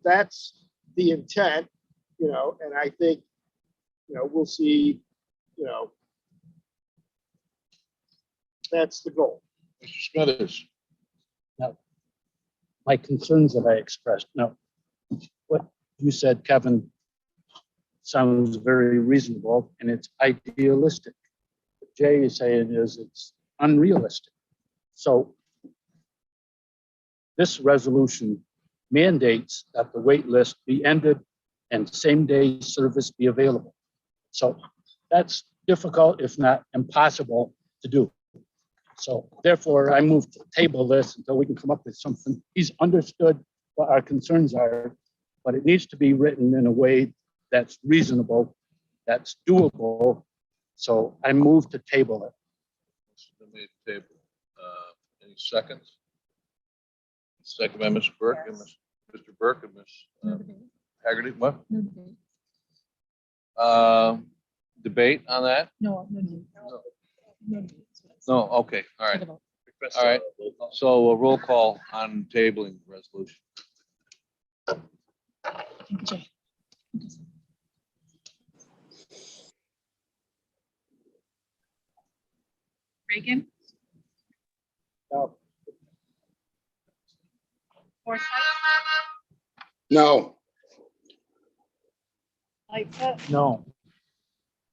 that's the intent, and I think, we'll see, that's the goal. Mr. Smithers. Now, my concerns that I expressed, now, what you said, Kevin, sounds very reasonable and it's idealistic. What Jay is saying is it's unrealistic. So this resolution mandates that the wait list be ended and same-day service be available. So that's difficult, if not impossible, to do. So therefore, I move to table this until we can come up with something. He's understood what our concerns are, but it needs to be written in a way that's reasonable, that's doable. So I move to table it. Table. Any seconds? Second by Mr. Burke and Mr. Burke and Ms. Haggerty. What? Debate on that? No. No, okay, all right. All right, so a roll call on tabling the resolution. Reagan? No. Forsythe? No. Lightfoot? No.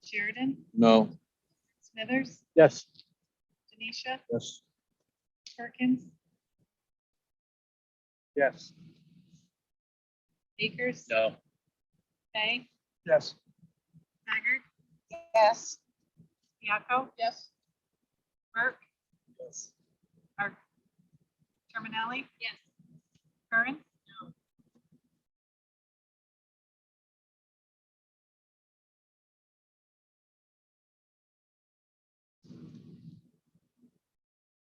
Sheridan? No. Smithers? Yes. Denisha? Yes. Perkins? Yes. Akers? No. Fay? Yes. Haggard? Yes. Piyako? Yes. Burke? Yes. Or Terminelli? Yes. Curran? No.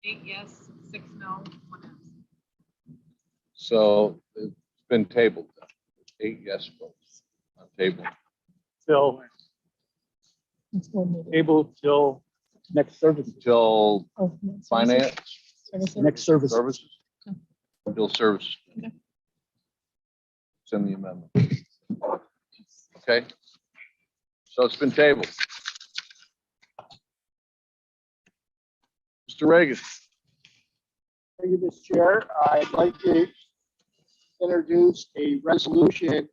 Eight yes, 6 no, 1 absent. So it's been tabled. 8 yes votes on table. Till able till next service. Till Oh, finance, Next service. services, bill services. It's in the amendment. Okay. So it's been tabled. Mr. Reagan. Thank you, Mr. Chair. I'd like to introduce a resolution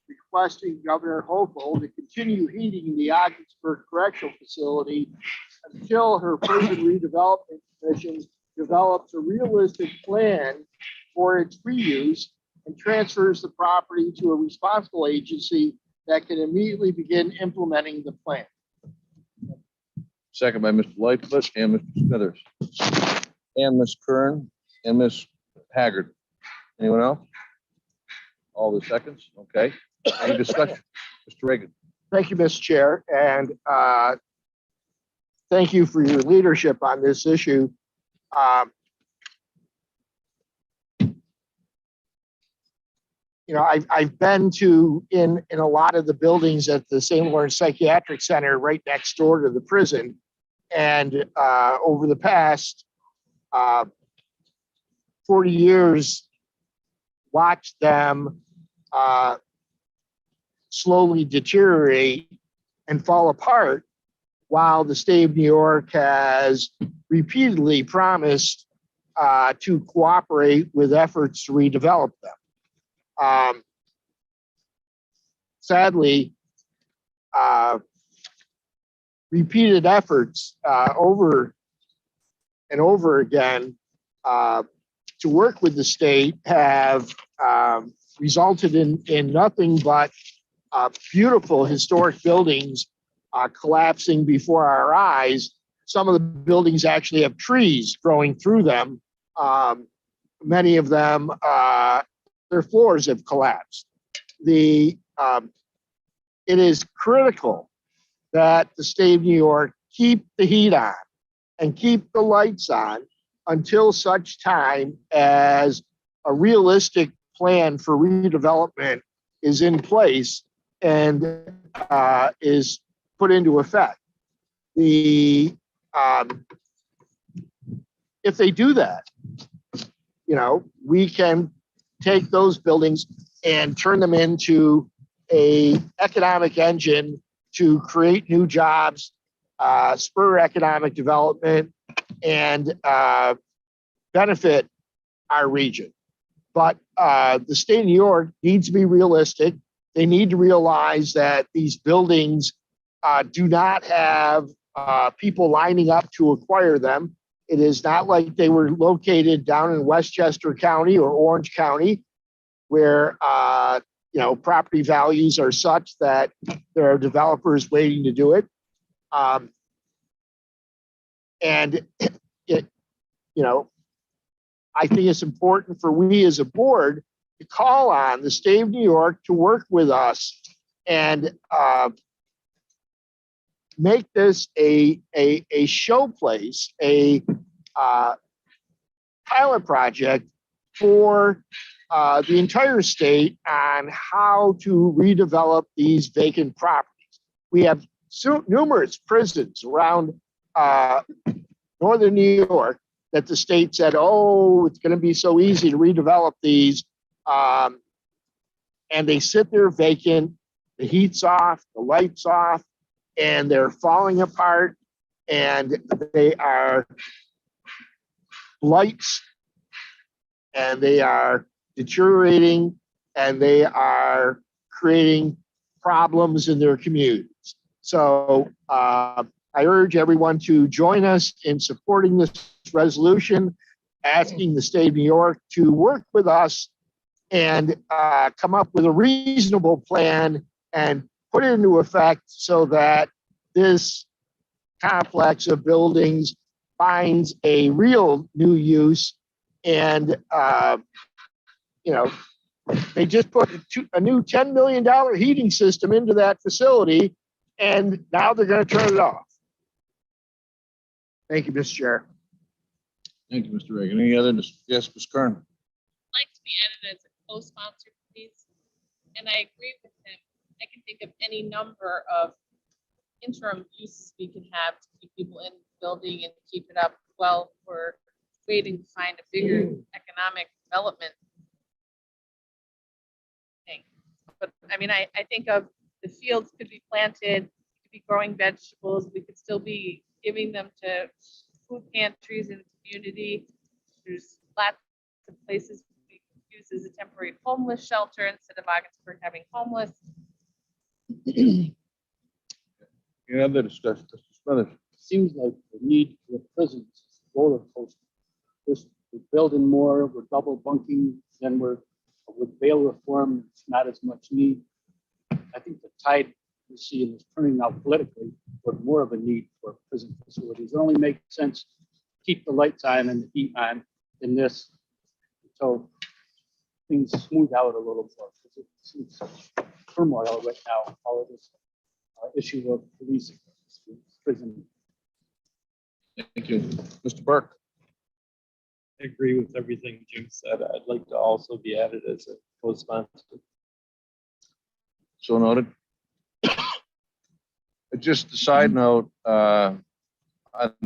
requesting Governor Hochul to continue heating the Ogdensburg Correctional Facility until her Prison Redevelopment Commission develops a realistic plan for its reuse and transfers the property to a responsible agency that can immediately begin implementing the plan. Second by Mr. Lightfoot and Mr. Smithers. And Ms. Kern and Ms. Haggard. Anyone else? All the seconds? Okay. Any discussion? Mr. Reagan. Thank you, Mr. Chair, and thank you for your leadership on this issue. You know, I've been to in a lot of the buildings at the St. Lawrence Psychiatric Center right next door to the prison. And over the past 40 years, watched them slowly deteriorate and fall apart while the state of New York has repeatedly promised to cooperate with efforts to redevelop them. Sadly, repeated efforts over and over again to work with the state have resulted in nothing but beautiful historic buildings collapsing before our eyes. Some of the buildings actually have trees growing through them. Many of them, their floors have collapsed. It is critical that the state of New York keep the heat on and keep the lights on until such time as a realistic plan for redevelopment is in place and is put into effect. If they do that, you know, we can take those buildings and turn them into an economic engine to create new jobs, spur economic development, and benefit our region. But the state of New York needs to be realistic. They need to realize that these buildings do not have people lining up to acquire them. It is not like they were located down in Westchester County or Orange County, where you know, property values are such that there are developers waiting to do it. And it, you know, I think it's important for we as a board to call on the state of New York to work with us and make this a showplace, a pilot project for the entire state on how to redevelop these vacant properties. We have numerous prisons around northern New York that the state said, oh, it's going to be so easy to redevelop these. And they sit there vacant, the heat's off, the light's off, and they're falling apart, and they are blights, and they are deteriorating, and they are creating problems in their communities. So I urge everyone to join us in supporting this resolution, asking the state of New York to work with us and come up with a reasonable plan and put it into effect so that this complex of buildings finds a real new use. And you know, they just put a new $10 million heating system into that facility, and now they're going to turn it off. Thank you, Mr. Chair. Thank you, Mr. Reagan. Any other? Yes, Ms. Kern. Like to be added as a co-sponsor, please. And I agree with him. I can think of any number of interim uses we can have to keep people in the building and keep it up while we're waiting to find a bigger economic development thing. But I mean, I think of the fields could be planted, could be growing vegetables. We could still be giving them to food pantries in the community. There's lots of places we can use as a temporary homeless shelter instead of Augsburg having homeless. Any other discussion? Mr. Smithers. Seems like the need for prisons is a roller coaster. We're building more, we're double bunking, then we're with bail reform, it's not as much need. I think the tide we see is turning out politically for more of a need for prison facilities. It only makes sense to keep the lights on and the heat on in this, so things smooth out a little more. Because it seems such turmoil right now, all of this issue of policing prison. Thank you. Mr. Burke. I agree with everything Jim said. I'd like to also be added as a co-sponsor. So noted. Just a side note, on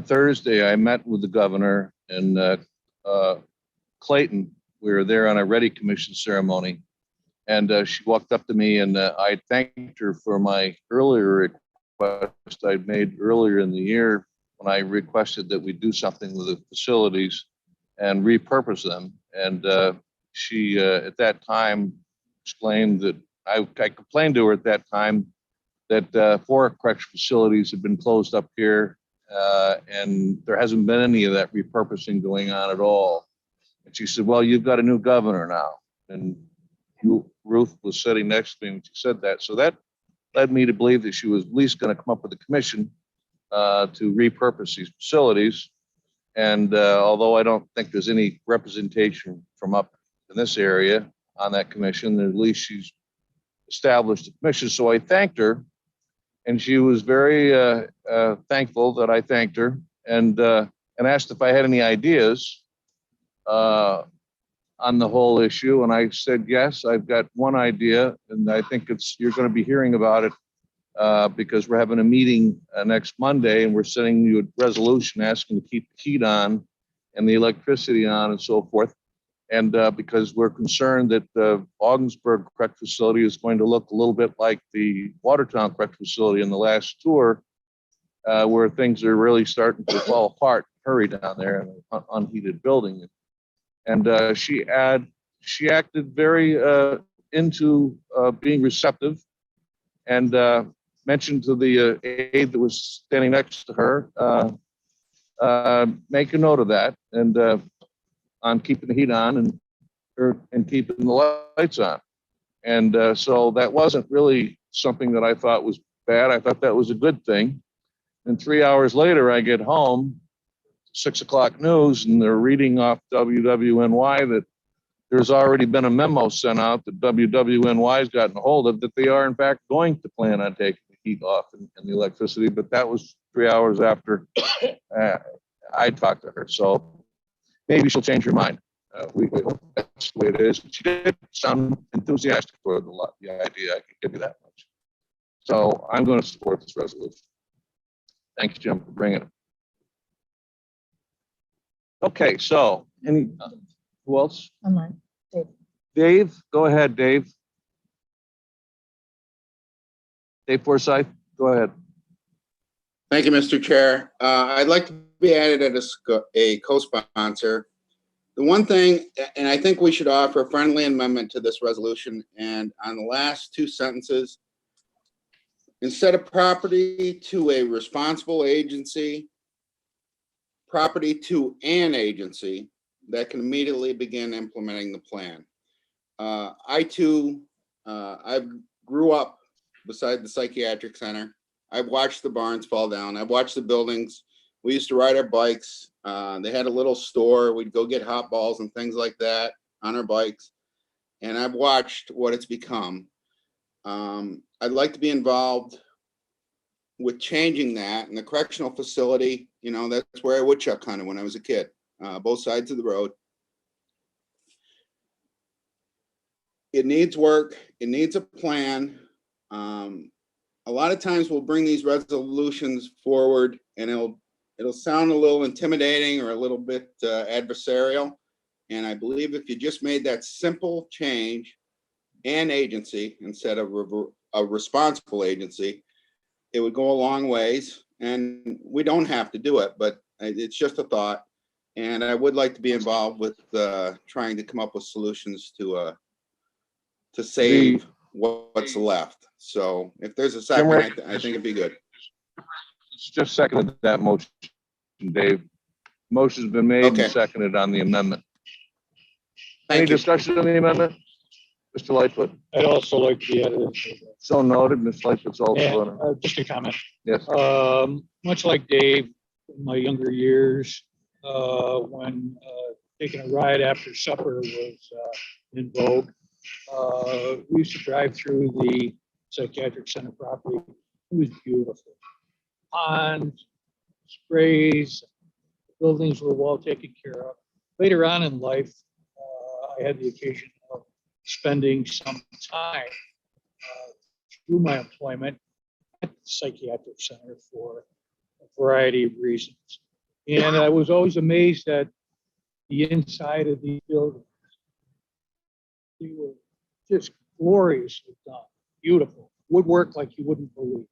Thursday, I met with the governor in Clayton. We were there on a Ready Commission ceremony. And she walked up to me and I thanked her for my earlier request I'd made earlier in the year when I requested that we do something with the facilities and repurpose them. And she, at that time, explained that I complained to her at that time that 4 correctional facilities have been closed up here and there hasn't been any of that repurposing going on at all. And she said, well, you've got a new governor now. And Ruth was sitting next to me when she said that. So that led me to believe that she was at least going to come up with a commission to repurpose these facilities. And although I don't think there's any representation from up in this area on that commission, at least she's established a commission. So I thanked her, and she was very thankful that I thanked her, and asked if I had any ideas on the whole issue. And I said, yes, I've got one idea, and I think you're going to be hearing about it because we're having a meeting next Monday, and we're sending you a resolution asking to keep the heat on and the electricity on and so forth. And because we're concerned that the Augsburg Correct Facility is going to look a little bit like the Watertown Correct Facility in the last tour, where things are really starting to fall apart, hurry down there in an unheated building. And she acted very into being receptive, and mentioned to the aide that was standing next to her, make a note of that, and on keeping the heat on and keeping the lights on. And so that wasn't really something that I thought was bad. I thought that was a good thing. And 3 hours later, I get home, 6 o'clock news, and they're reading off WWNY that there's already been a memo sent out that WWNY has gotten a hold of, that they are in fact going to plan on taking the heat off and the electricity. But that was 3 hours after I talked to her. So maybe she'll change her mind. We hope that's the way it is. She did sound enthusiastic for the idea. I can give you that much. So I'm going to support this resolution. Thanks, Jim, for bringing it. Okay, so who else? Online. Dave, go ahead, Dave. Dave Forsyth, go ahead. Thank you, Mr. Chair. I'd like to be added as a co-sponsor. The one thing, and I think we should offer a friendly amendment to this resolution, and on the last 2 sentences, instead of property to a responsible agency, property to an agency that can immediately begin implementing the plan. I grew up beside the psychiatric center. I've watched the barns fall down. I've watched the buildings. We used to ride our bikes. They had a little store. We'd go get hot balls and things like that on our bikes. And I've watched what it's become. I'd like to be involved with changing that. And the correctional facility, you know, that's where I woodchuck hunted when I was a kid, both sides of the road. It needs work. It needs a plan. A lot of times we'll bring these resolutions forward and it'll sound a little intimidating or a little bit adversarial. And I believe if you just made that simple change, an agency instead of a responsible agency, it would go a long ways. And we don't have to do it, but it's just a thought. And I would like to be involved with trying to come up with solutions to save what's left. So if there's a second, I think it'd be good. Just seconded that motion, Dave. Motion's been made and seconded on the amendment. Any discussion on the amendment? Mr. Lightfoot. I'd also like to be edited. So noted. Ms. Lightfoot's also And on it. just a comment. Yes. Much like Dave, in my younger years, when taking a ride after supper was in vogue, we used to drive through the psychiatric center property. It was beautiful. Ponds, sprays, buildings were well taken care of. Later on in life, I had the occasion of spending some time through my employment at the psychiatric center for a variety of reasons. And I was always amazed at the inside of these buildings. They were just gloriously done, beautiful, woodwork like you wouldn't believe.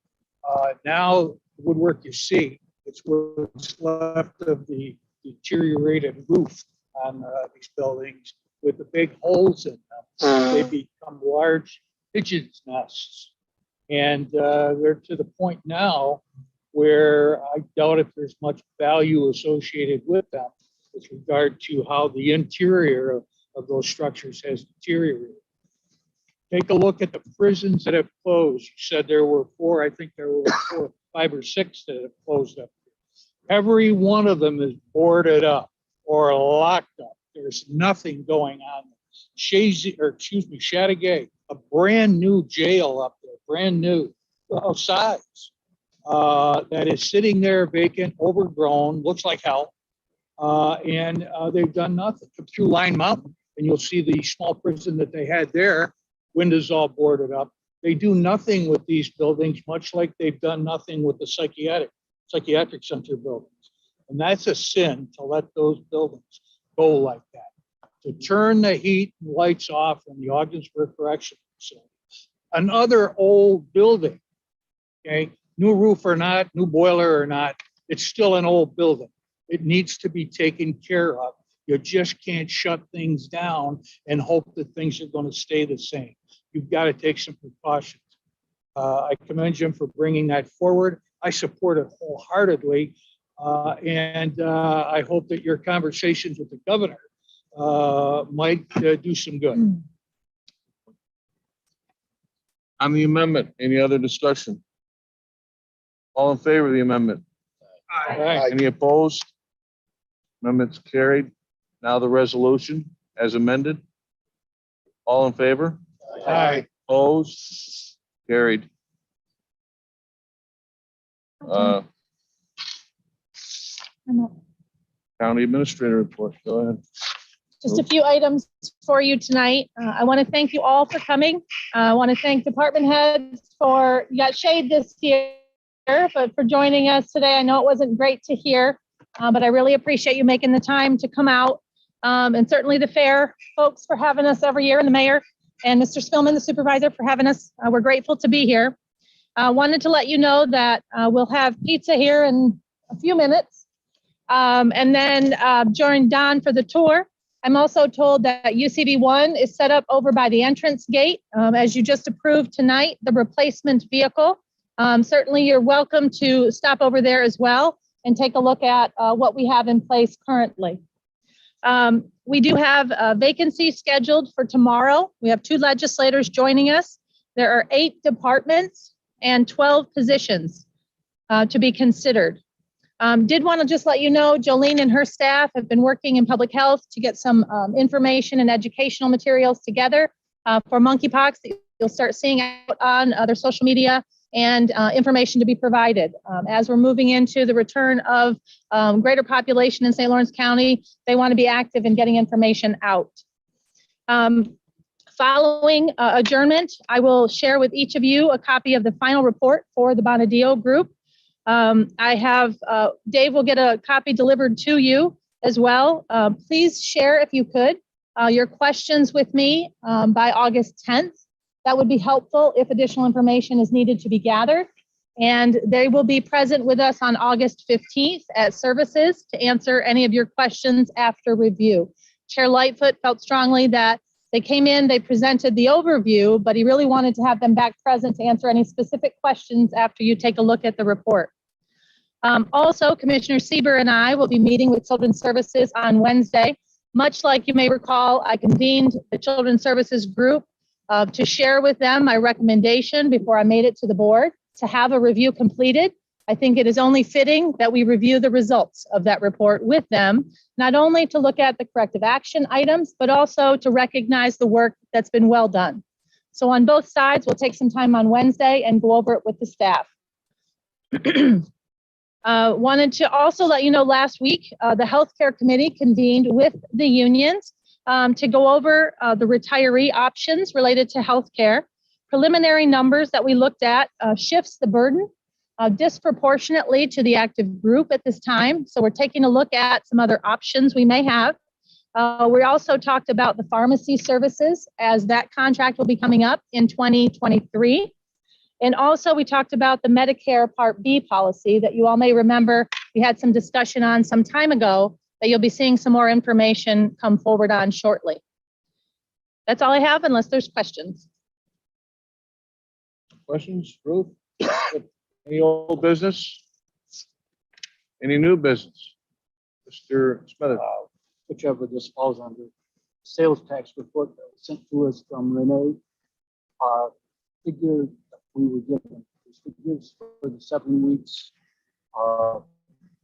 Now, the woodwork you see, it's what's left of the deteriorated roof on these buildings with the big holes in them. They become large pigeons' nests. And they're to the point now where I doubt if there's much value associated with them with regard to how the interior of those structures has deteriorated. Take a look at the prisons that have closed. You said there were 4, I think there were 4, 5 or 6 that have closed up. Every one of them is boarded up or locked up. There's nothing going on. Chateauguay, a brand new jail up there, brand new, of size, that is sitting there vacant, overgrown, looks like hell. And they've done nothing. Come through Line Mountain and you'll see the small prison that they had there, windows all boarded up. They do nothing with these buildings, much like they've done nothing with the psychiatric center buildings. And that's a sin to let those buildings go like that. To turn the heat and lights off in the Ogdensburg Correctional Facility. Another old building, okay, new roof or not, new boiler or not, it's still an old building. It needs to be taken care of. You just can't shut things down and hope that things are going to stay the same. You've got to take some precautions. I commend Jim for bringing that forward. I support it wholeheartedly. And I hope that your conversations with the governor might do some good. On the amendment, any other discussion? All in favor of the amendment? Aye. Any opposed? Amendment's carried. Now the resolution as amended. All in favor? Aye. Opposed? Carried. County Administrator report. Go ahead. Just a few items for you tonight. I want to thank you all for coming. I want to thank department heads for, you got shade this year, but for joining us today. I know it wasn't great to hear, but I really appreciate you making the time to come out. And certainly the fair folks for having us every year, and the mayor and Mr. Spillman, the supervisor, for having us. We're grateful to be here. Wanted to let you know that we'll have pizza here in a few minutes. And then join Don for the tour. I'm also told that UCB 1 is set up over by the entrance gate. As you just approved tonight, the replacement vehicle. Certainly you're welcome to stop over there as well and take a look at what we have in place currently. We do have a vacancy scheduled for tomorrow. We have 2 legislators joining us. There are 8 departments and 12 positions to be considered. Did want to just let you know, Jolene and her staff have been working in public health to get some information and educational materials together for monkeypox that you'll start seeing out on their social media, and information to be provided. As we're moving into the return of greater population in St. Lawrence County, they want to be active in getting information out. Following adjournment, I will share with each of you a copy of the final report for the Bonadillo Group. I have, Dave will get a copy delivered to you as well. Please share, if you could, your questions with me by August 10th. That would be helpful if additional information is needed to be gathered. And they will be present with us on August 15th at services to answer any of your questions after review. Chair Lightfoot felt strongly that they came in, they presented the overview, but he really wanted to have them back present to answer any specific questions after you take a look at the report. Also, Commissioner Sieber and I will be meeting with Children's Services on Wednesday. Much like you may recall, I convened the Children's Services group to share with them my recommendation before I made it to the board to have a review completed. I think it is only fitting that we review the results of that report with them, not only to look at the corrective action items, but also to recognize the work that's been well done. So on both sides, we'll take some time on Wednesday and go over it with the staff. Wanted to also let you know last week, the healthcare committee convened with the unions to go over the retiree options related to healthcare. Preliminary numbers that we looked at shifts the burden disproportionately to the active group at this time. So we're taking a look at some other options we may have. We also talked about the pharmacy services as that contract will be coming up in 2023. And also we talked about the Medicare Part B policy that you all may remember we had some discussion on some time ago that you'll be seeing some more information come forward on shortly. That's all I have unless there's questions. Questions, Ruth? Any old business? Any new business? Mr. Smith? Whichever this falls under. Sales tax report that was sent to us from Renee. Figure that we were given, these figures for the 7 weeks,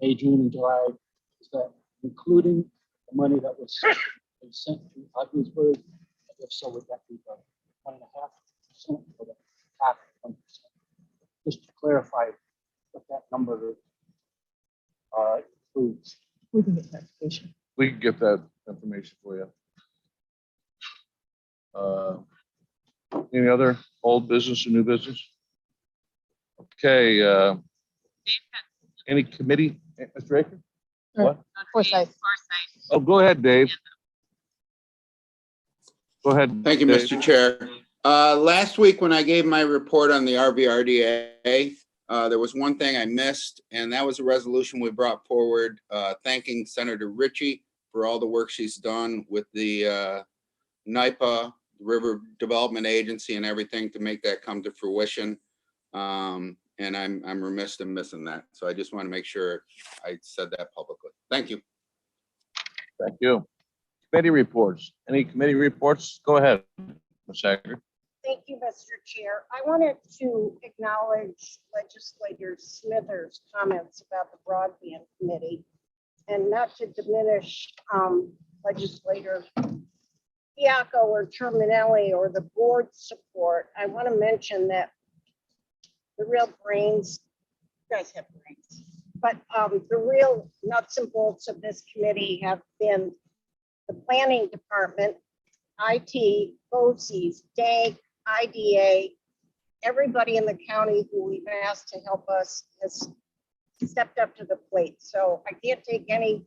May, June, and July, is that including the money that was sent to Ogdensburg? If so, would that be the 1.5% or the half 1%? Just to clarify what that number includes. We can get clarification. We can get that information for you. Any other old business or new business? Okay, any committee, Mr. Aker? What? Forsyth. Oh, go ahead, Dave. Go ahead. Thank you, Dave. Mr. Chair. Last week when I gave my report on the RVRDA, there was one thing I missed, and that was a resolution we brought forward thanking Senator Ritchie for all the work she's done with the NIPA, River Development Agency, and everything to make that come to fruition. And I'm remiss in missing that. So I just want to make sure I said that publicly. Thank you. Thank you. Committee reports. Any committee reports? Go ahead, Ms. Hager. Thank you, Mr. Chair. I wanted to acknowledge Legislator Smithers' comments about the broadband committee, and not to diminish Legislator Fiacco or Terminelli or the board's support. I want to mention that the real brains, you guys have brains, but the real nuts and bolts of this committee have been the planning department, IT, BOCES, DAG, IDA, everybody in the county who we've asked to help us has stepped up to the plate. So I can't take any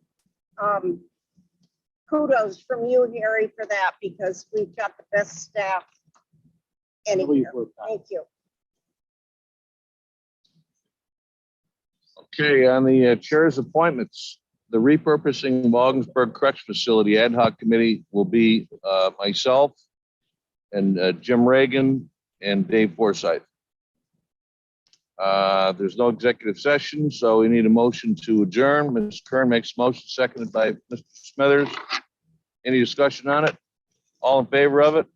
kudos from you, Harry, for that, because we've got the best staff anywhere. Thank you. Okay, on the chair's appointments, the repurposing Wagensburg Crutch Facility Ad Hoc Committee will be myself and Jim Reagan and Dave Forsyth. There's no executive session, so we need a motion to adjourn. Ms. Kern makes motion, seconded by Mr. Smithers. Any discussion on it? All in favor of it?